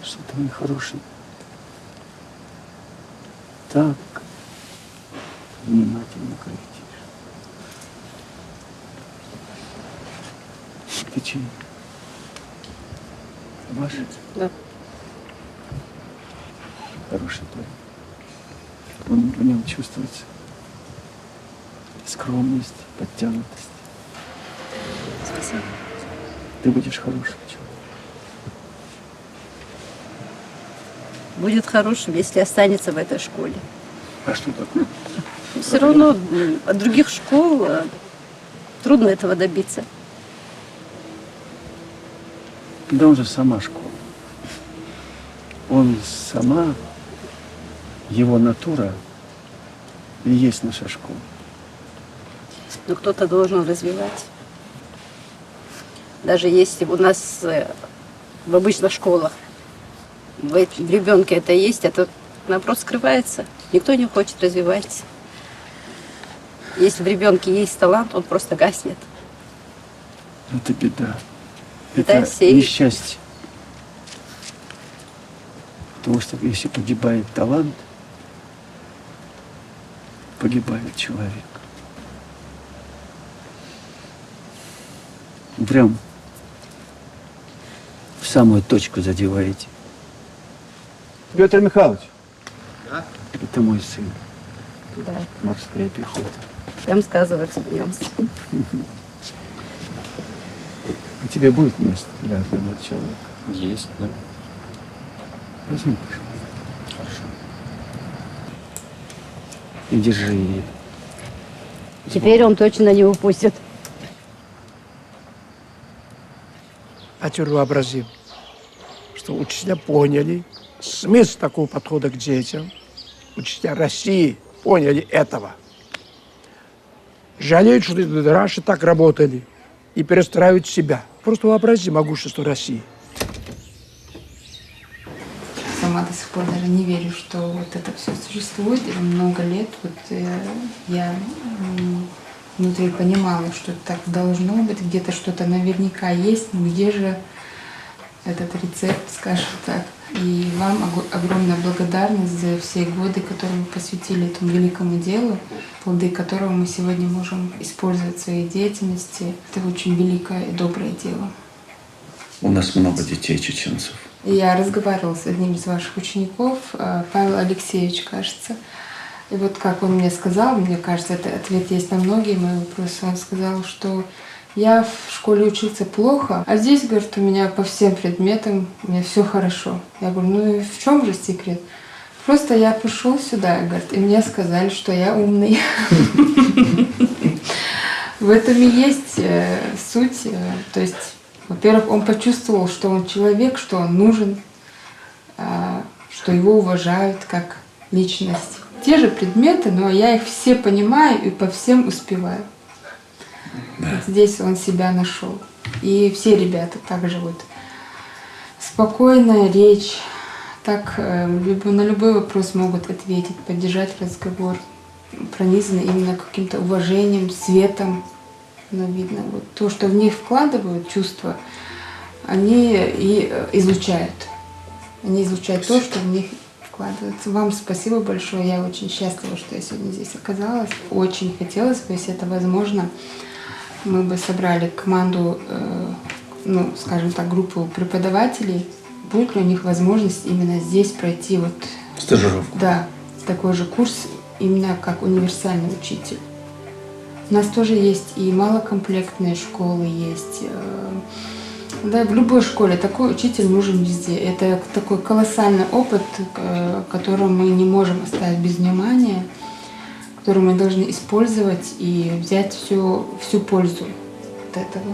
Что ты мой хороший, так внимательно корректишь. Ты чей? Ваш? Да. Хороший парень. В нем чувствуется скромность, подтянутость. Спасибо. Ты будешь хорошим человеком. Будет хорошим, если останется в этой школе. А что такое? Все равно от других школ трудно этого добиться. Да он же сама школа. Он сама, его натура и есть наша школа. Но кто-то должен развивать. Даже если у нас в обычных школах в ребенке это есть, это наоборот скрывается. Никто не хочет развивать. Если в ребенке есть талант, он просто гаснет. Это беда. Это Это несчастье. Потому что если погибает талант, погибает человек. Прям в самую точку задеваете. Петр Михайлович. Да? Это мой сын. Да. Морская пехота. Прям сказывается в нем. У тебя будет место для одного человека? Есть, да. Возьми, пожалуйста. Хорошо. И держи ее. Теперь он точно не упустит. А теперь вообразим, что учителя поняли смысл такого подхода к детям. Учителя России поняли этого. Жалеют, что раньше так работали и перестраивают себя. Просто вообрази могущество России. Сама до сих пор даже не верю, что вот это все существует. И много лет вот я внутри понимала, что так должно быть, где-то что-то наверняка есть, но где же этот рецепт, скажем так. И вам огромная благодарность за все годы, которые вы посвятили этому великому делу, плоды которого мы сегодня можем использовать в своей деятельности. Это очень великое и доброе дело. У нас много детей чеченцев. Я разговаривала с одним из ваших учеников, Павел Алексеевич, кажется. И вот как он мне сказал, мне кажется, это ответ есть на многие мои вопросы. Он сказал, что я в школе учился плохо, а здесь, говорит, у меня по всем предметам у меня все хорошо. Я говорю, ну и в чем же секрет? Просто я пришел сюда, говорит, и мне сказали, что я умный. В этом и есть суть. То есть, во-первых, он почувствовал, что он человек, что он нужен, что его уважают как личность. Те же предметы, но я их все понимаю и по всем успеваю. Да. Вот здесь он себя нашел. И все ребята также вот. Спокойная речь, так на любой вопрос могут ответить, поддержать разговор, пронизаны именно каким-то уважением, светом. Но видно, вот то, что в них вкладывают чувства, они и излучают. Они излучают то, что в них складывается. Вам спасибо большое. Я очень счастлива, что я сегодня здесь оказалась. Очень хотелось бы, если это возможно, мы бы собрали команду, ну, скажем так, группу преподавателей. Будет ли у них возможность именно здесь пройти вот... Стажировку. Да, такой же курс, именно как универсальный учитель. У нас тоже есть и малокомплектные школы, есть... Да, в любой школе такой учитель нужен везде. Это такой колоссальный опыт, который мы не можем оставить без внимания, который мы должны использовать и взять всю пользу от этого.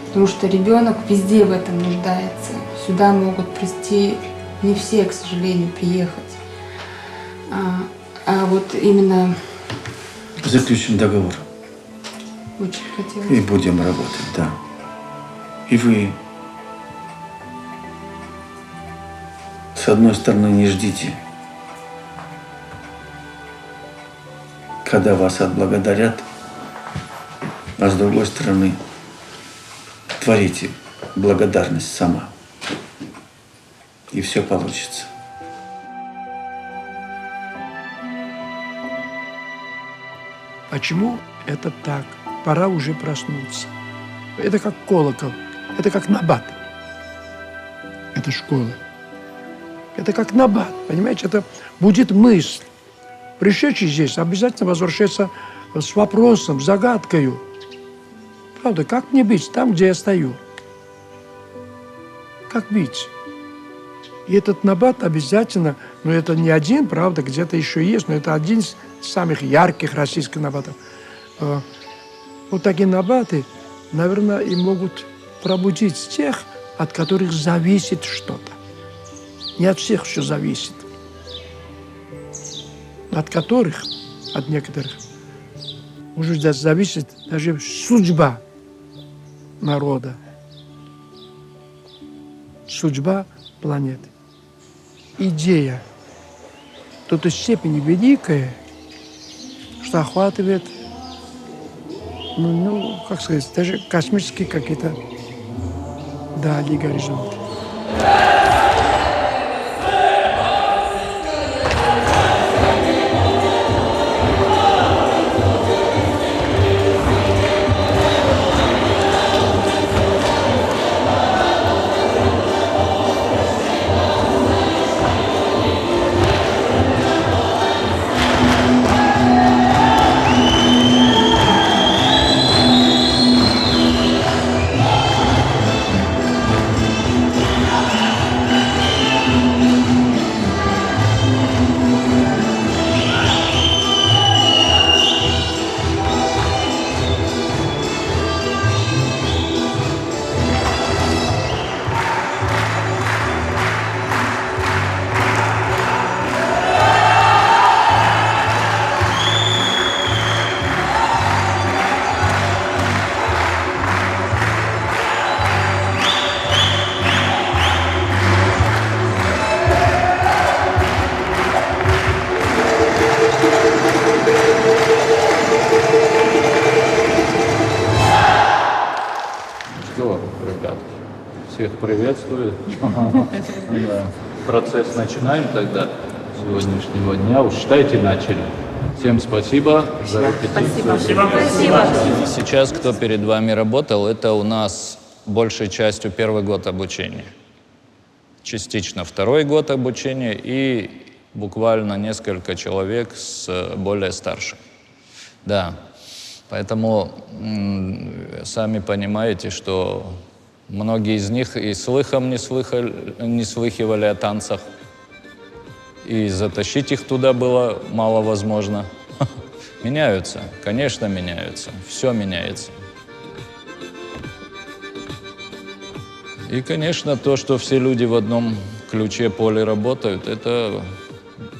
Потому что ребенок везде в этом нуждается. Сюда могут прийти не все, к сожалению, приехать. А вот именно... Заключим договор. Очень хотелось. И будем работать, да. И вы, с одной стороны, не ждите, когда вас отблагодарят, а с другой стороны, творите благодарность сама. И все получится. Почему это так? Пора уже проснуться. Это как колокол, это как набат. Это школа. Это как набат, понимаете? Это будет мысль. Пришедший здесь обязательно возвращается с вопросом, загадкой. Правда, как мне быть там, где я стою? Как быть? И этот набат обязательно, но это не один, правда, где-то еще есть, но это один из самых ярких российских набатов. Вот такие набаты, наверное, и могут пробудить тех, от которых зависит что-то. Не от всех все зависит. От которых, от некоторых, может зависит даже судьба народа, судьба планеты. Идея до той степени великая, что охватывает, ну, как сказать, даже космические какие-то дали, горизонты. Всех приветствую. Процесс начинаем тогда с сегодняшнего дня. Уж считайте, начали. Всем спасибо за репетицию. Спасибо. Сейчас, кто перед вами работал, это у нас большей частью первый год обучения. Частично второй год обучения и буквально несколько человек с более старшим. Да, поэтому сами понимаете, что многие из них и слыхом не слыхивали о танцах, и затащить их туда было мало возможно. Меняются, конечно, меняются, все меняется. И, конечно, то, что все люди в одном ключе поле работают, это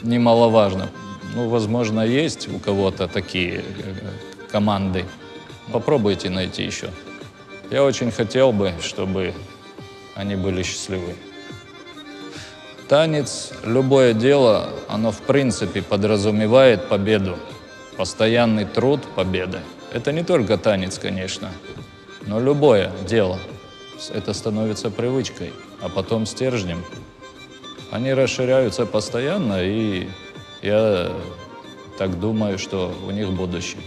немаловажно. Ну, возможно, есть у кого-то такие команды. Попробуйте найти еще. Я очень хотел бы, чтобы они были счастливы. Танец, любое дело, оно в принципе подразумевает победу. Постоянный труд – победа. Это не только танец, конечно, но любое дело. Это становится привычкой, а потом стержнем. Они расширяются постоянно, и я так думаю, что у них будущее.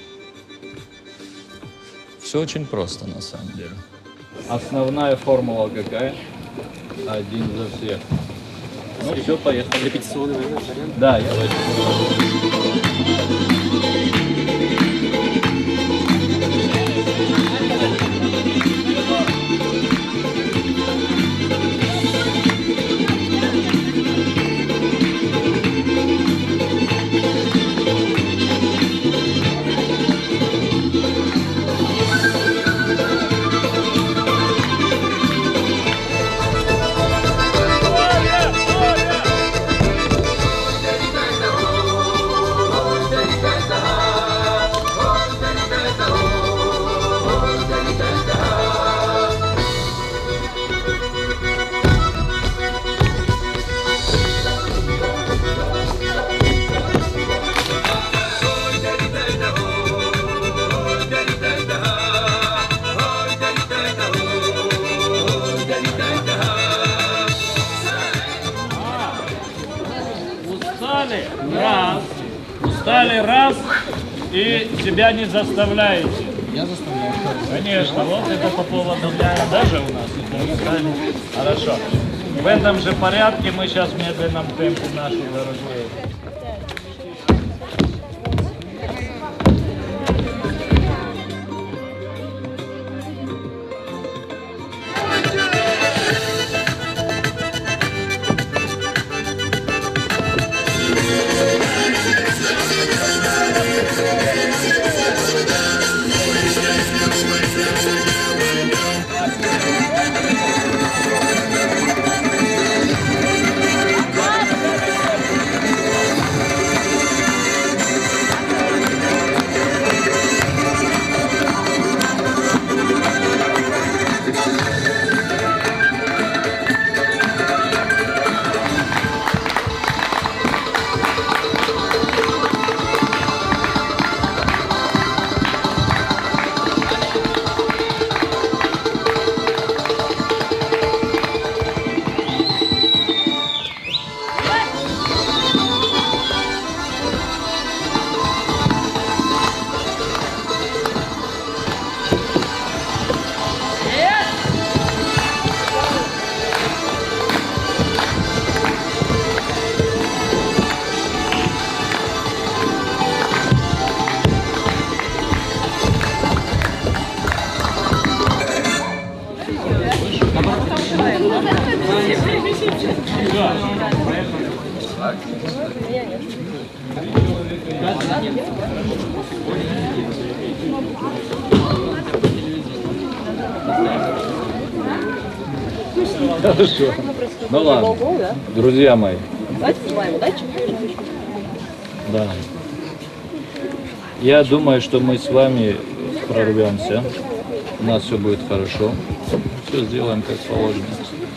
Все очень просто на самом деле. Основная формула какая? Один за всех. Ну все, поехали. Репетиционный вариант? Да, я Раз. Устали раз и себя не заставляете. Я заставляю. Конечно, вот это по поводу дня даже у нас. Хорошо. В этом же порядке мы сейчас в медленном темпе нашу дорогую. Хорошо. Ну ладно. Друзья мои. Да. Я думаю, что мы с вами прорвемся. У нас все будет хорошо. Все сделаем как положено.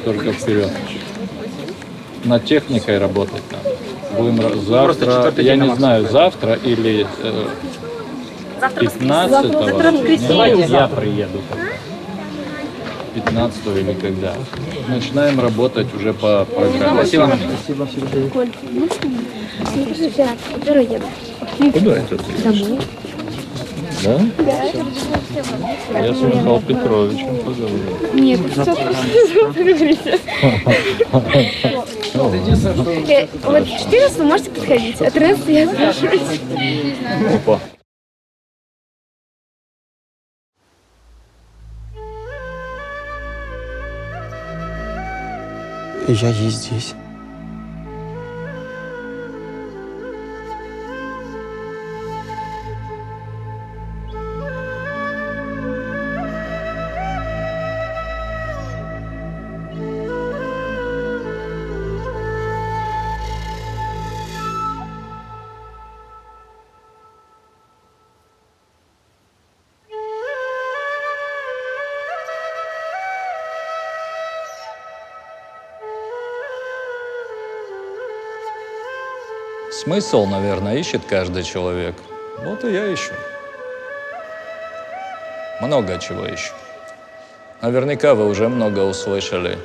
Только вперед. Над техникой работать надо. Будем завтра, я не знаю, завтра или 15-го. Я приеду. 15 или когда. Начинаем работать уже по программе. Спасибо. Коль, можно еду? Куда это ты? Домой. Да? Да. Я с Михаилом Петровичем поговорю. Нет, что поговорите. Вот 14 вы можете подходить, а 13 я спрашиваю. Опа. Я есть здесь. Смысл, наверное, ищет каждый человек. Вот и я ищу. Много чего ищу. Наверняка вы уже много услышали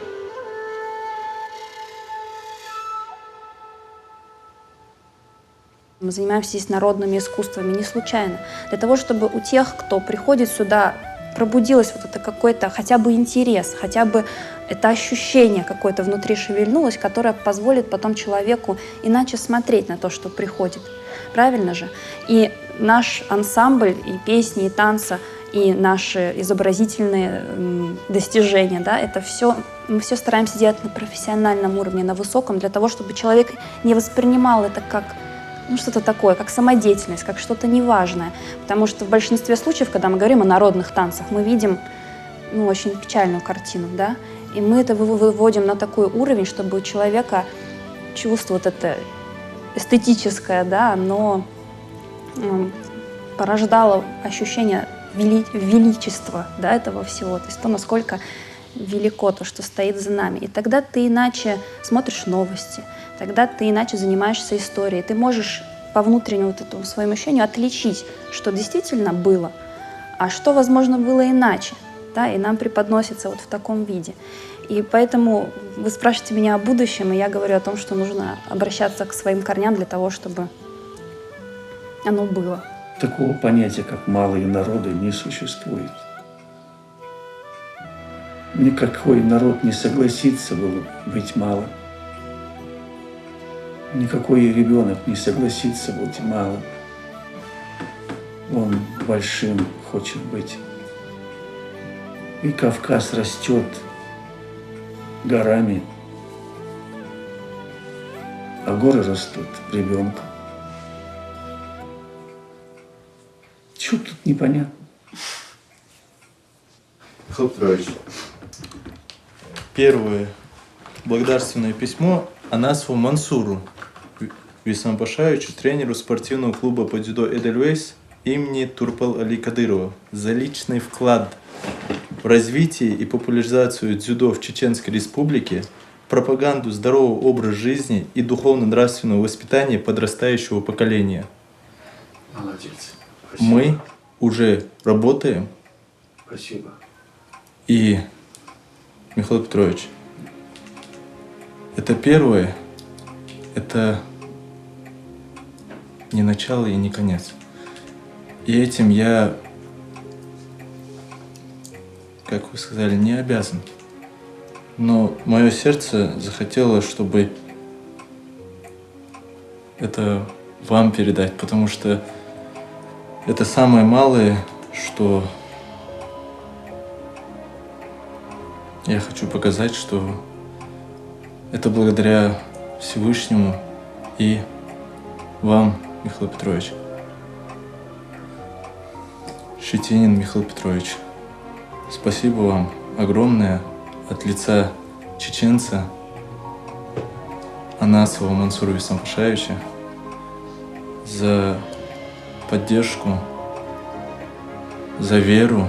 Мы занимаемся здесь народными искусствами не случайно. Для того, чтобы у тех, кто приходит сюда, пробудилось вот это какой-то хотя бы интерес, хотя бы это ощущение какое-то внутри шевельнулось, которое позволит потом человеку иначе смотреть на то, что приходит. Правильно же? И наш ансамбль, и песни, и танцы, и наши изобразительные достижения, да, это все, мы все стараемся делать на профессиональном уровне, на высоком, для того, чтобы человек не воспринимал это как что-то такое, как самодеятельность, как что-то неважное. Потому что в большинстве случаев, когда мы говорим о народных танцах, мы видим очень печальную картину, да, и мы это выводим на такой уровень, чтобы у человека чувство вот это эстетическое, да, оно порождало ощущение величества, да, этого всего, то есть то, насколько велико то, что стоит за нами. И тогда ты иначе смотришь новости, тогда ты иначе занимаешься историей, ты можешь по внутреннему вот этому своему ощущению отличить, что действительно было, а что, возможно, было иначе, да, и нам преподносится вот в таком виде. И поэтому вы спрашиваете меня о будущем, и я говорю о том, что нужно обращаться к своим корням для того, чтобы оно было. Такого понятия, как малые народы, не существует. Никакой народ не согласится быть малым. Никакой ребенок не согласится быть малым. Он большим хочет быть. И Кавказ растет горами, а горы растут ребенком. Чего тут непонятно? Михаил Петрович, первое благодарственное письмо Анасову Мансуру Висамбашаевичу, тренеру спортивного клуба по дзюдо «Эдельвейс» имени Турпал-Али Кадырова за личный вклад в развитие и популяризацию дзюдо в Чеченской Республике, пропаганду здорового образа жизни и духовно-нравственного воспитания подрастающего поколения. Молодец. Мы уже работаем. Спасибо. И, Михаил Петрович, это первое, это не начало и не конец. И этим я, как вы сказали, не обязан. Но мое сердце захотело, чтобы это вам передать, потому что это самое малое, что я хочу показать, что это благодаря Всевышнему и вам, Михаил Петрович. Щетинин Михаил Петрович, спасибо вам огромное от лица чеченца Анасова Мансура Висамбашаевича за поддержку, за веру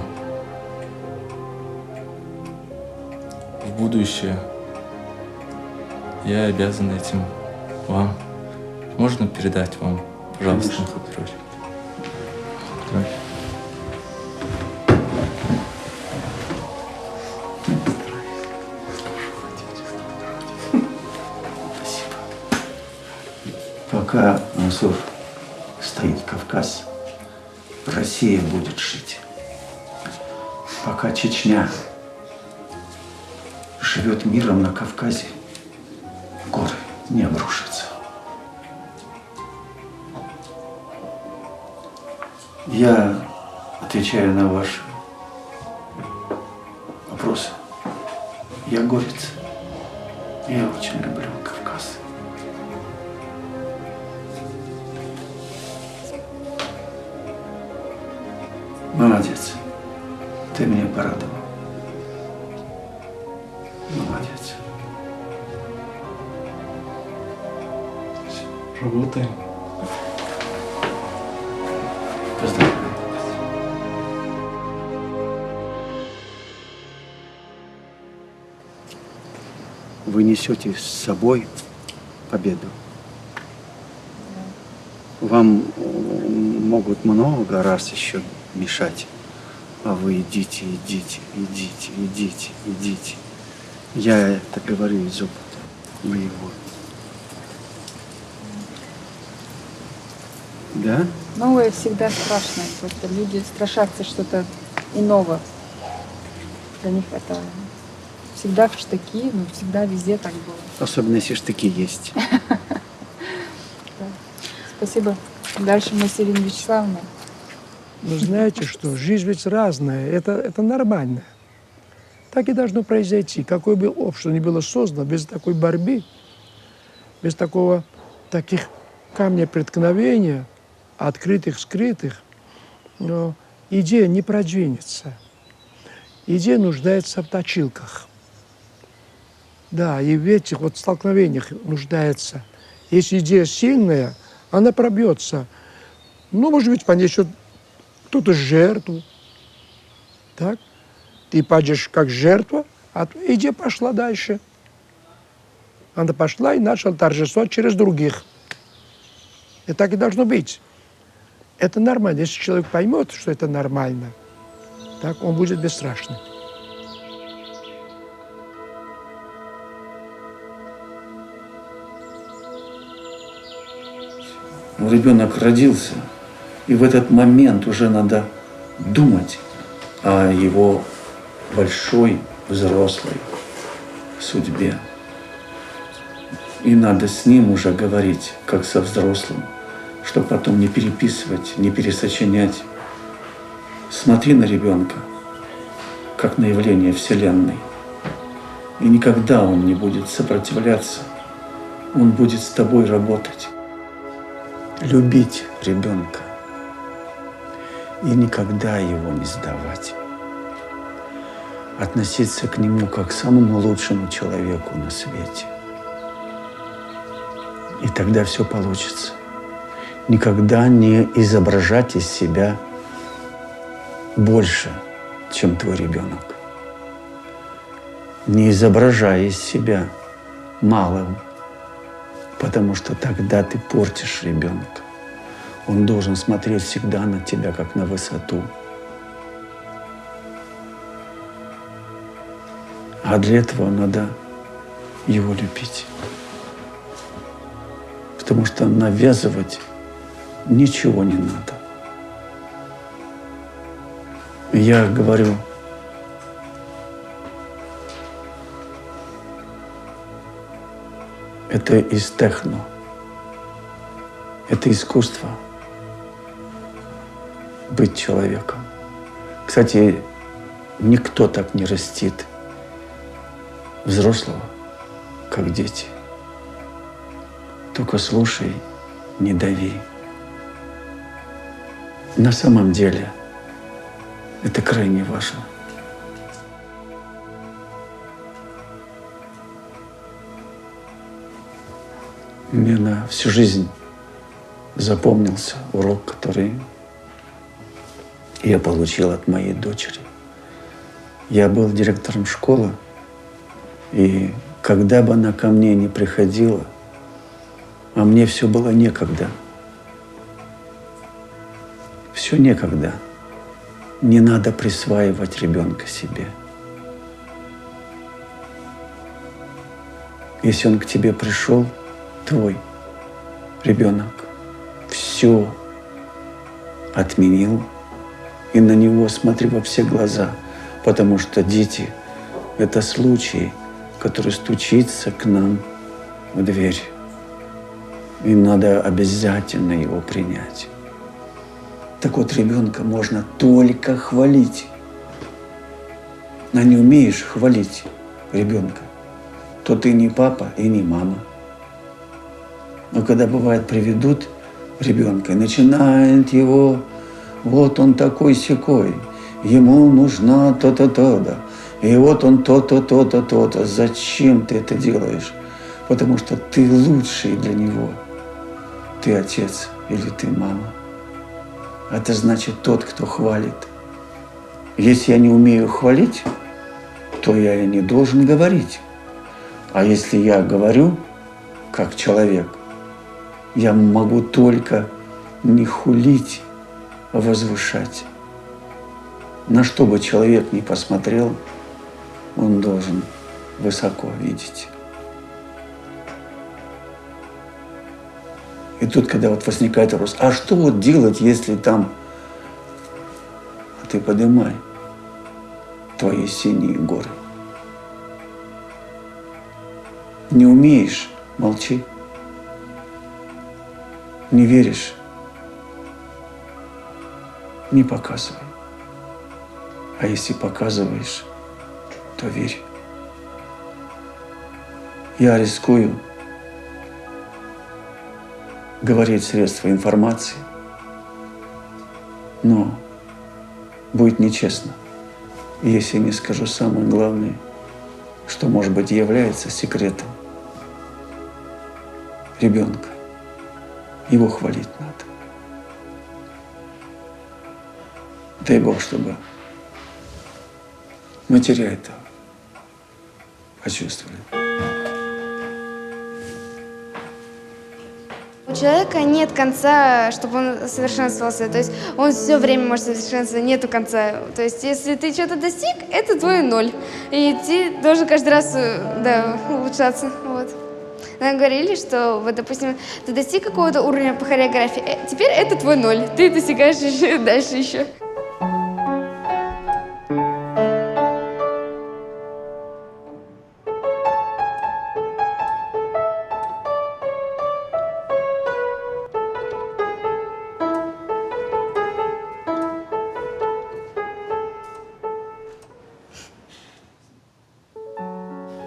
в будущее. Я обязан этим вам. Можно передать вам, пожалуйста, Михаил Петрович? Пока, Мансур, стоит Кавказ, Россия будет жить. Пока Чечня живет миром на Кавказе, горы не обрушатся. Я отвечаю на ваши вопросы. Я горец. Я очень люблю Кавказ. Молодец. Ты меня порадовал. Молодец. Работаем. Поздравляю. Вы несете с собой победу. Вам могут много раз еще мешать. А вы идите, идите, идите, идите, идите. Я это говорю из опыта моего. Да? Новое всегда страшно. Просто люди страшатся что-то иного. Для них это всегда в штыки, но всегда везде так было. Особенно если штыки есть. Спасибо. Дальше мы с Ириной Вячеславовной. Но знаете что, жизнь ведь разная, это нормально. Так и должно произойти. Какое бы общество ни было создано, без такой борьбы, без таких камней преткновения, открытых, скрытых, но идея не продвинется. Идея нуждается в точилках. Да, и в этих вот столкновениях нуждается. Если идея сильная, она пробьется. Ну, может быть, понесет кто-то жертву. Так? Ты падаешь как жертва, а идея пошла дальше. Она пошла и начала торжествовать через других. И так и должно быть. Это нормально. Если человек поймет, что это нормально, так он будет бесстрашным. Ребенок родился, и в этот момент уже надо думать о его большой взрослой судьбе. И надо с ним уже говорить, как со взрослым, чтобы потом не переписывать, не пересочинять. Смотри на ребенка, как на явление Вселенной. И никогда он не будет сопротивляться, он будет с тобой работать. Любить ребенка и никогда его не сдавать. Относиться к нему как к самому лучшему человеку на свете. И тогда все получится. Никогда не изображать из себя больше, чем твой ребенок. Не изображай из себя малым, потому что тогда ты портишь ребенка. Он должен смотреть всегда на тебя, как на высоту. А для этого надо его любить. Потому что навязывать ничего не надо. Я говорю, это из техно. Это искусство быть человеком. Кстати, никто так не растит взрослого, как дети. Только слушай, не дави. На самом деле это крайне важно. Мне на всю жизнь запомнился урок, который я получил от моей дочери. Я был директором школы, и когда бы она ко мне не приходила, а мне все было некогда. Все некогда. Не надо присваивать ребенка себе. Если он к тебе пришел, твой ребенок все отменил, и на него смотри во все глаза, потому что дети – это случай, который стучится к нам в дверь. И надо обязательно его принять. Так вот, ребенка можно только хвалить. А не умеешь хвалить ребенка, то ты не папа и не мама. Но когда бывает приведут ребенка и начинают его, вот он такой-сякой, ему нужна то-то, то-то, и вот он то-то, то-то, то-то. Зачем ты это делаешь? Потому что ты лучший для него. Ты отец или ты мама. Это значит тот, кто хвалит. Если я не умею хвалить, то я и не должен говорить. А если я говорю, как человек, я могу только не хулить, а возвышать. На что бы человек ни посмотрел, он должен высоко видеть. И тут, когда вот возникает вопрос, а что вот делать, если там... А ты поднимай твои синие горы. Не умеешь — молчи. Не веришь — не показывай. А если показываешь, то верь. Я рискую говорить средства информации, но будет нечестно, если не скажу самое главное, что, может быть, является секретом ребенка. Его хвалить надо. Дай Бог, чтобы матеря это почувствовали. У человека нет конца, чтобы он совершенствовался. То есть он все время может совершенствоваться, нету конца. То есть если ты что-то достиг, это твой ноль. И ты должен каждый раз улучшаться. Вот. Нам говорили, что, вот, допустим, ты достиг какого-то уровня по хореографии, теперь это твой ноль. Ты достигаешь еще дальше еще.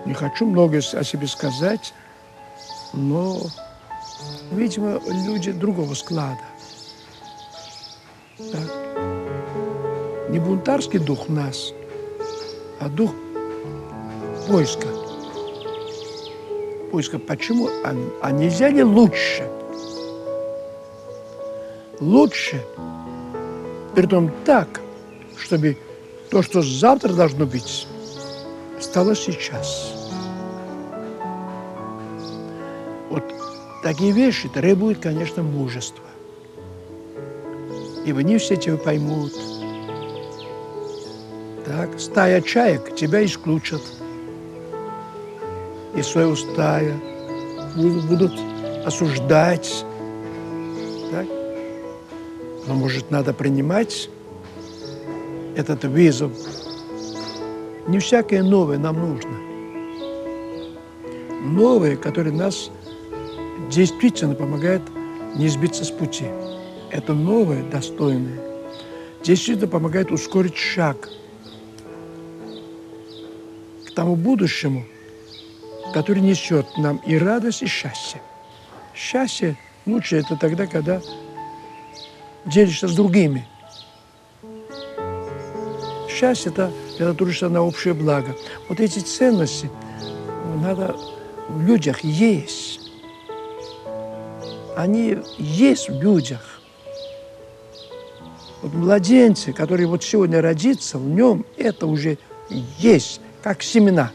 Не хочу много о себе сказать, но, видимо, люди другого склада. Так? Не бунтарский дух в нас, а дух поиска. Поиска. Почему? А нельзя ли лучше? Лучше, притом так, чтобы то, что завтра должно быть, стало сейчас. Вот такие вещи требуют, конечно, мужества. Ибо не все тебя поймут. Так, стая чаек тебя исключат. И свою стаю будут осуждать. Так? Но, может, надо принимать этот вызов. Не всякое новое нам нужно. Новое, которое нас действительно помогает не сбиться с пути. Это новое, достойное, действительно помогает ускорить шаг к тому будущему, который несет нам и радость, и счастье. Счастье лучше это тогда, когда делишься с другими. Счастье – это когда трудишься на общее благо. Вот эти ценности надо в людях есть. Они есть в людях. Вот младенцы, которые вот сегодня родится, в нем это уже есть, как семена.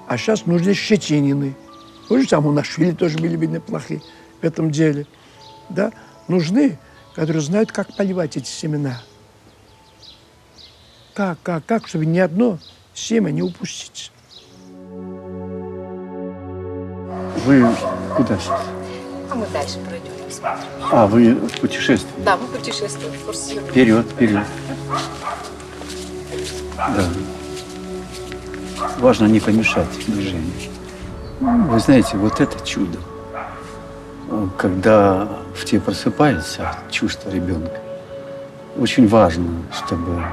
А сейчас нужны щетинины. Тоже там у нас швили тоже были бы неплохие в этом деле. Да? Нужны, которые знают, как поливать эти семена. Как, чтобы ни одно семя не упустить. Вы куда сейчас? А мы дальше пройдем, посмотрим. А, вы в путешествии? Да, мы путешествуем. Курсируем. Вперед, вперед. Да. Важно не помешать движению. Вы знаете, вот это чудо. Когда в тебе просыпается чувство ребенка, очень важно, чтобы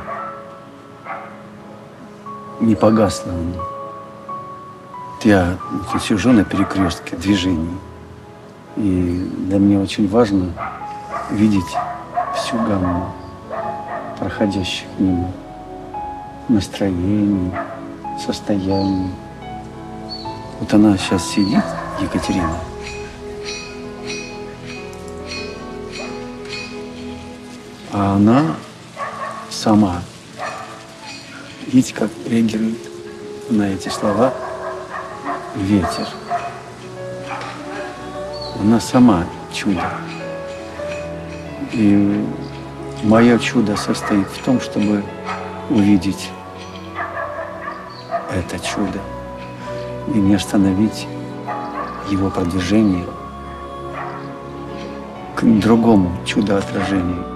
не погасло оно. Я сижу на перекрестке движений, и для меня очень важно видеть всю гамму проходящих мимо настроений, состояний. Вот она сейчас сидит, Екатерина, а она сама, видите, как реагирует на эти слова ветер. Она сама чудо. И мое чудо состоит в том, чтобы увидеть это чудо и не остановить его продвижение к другому чудо-отражению.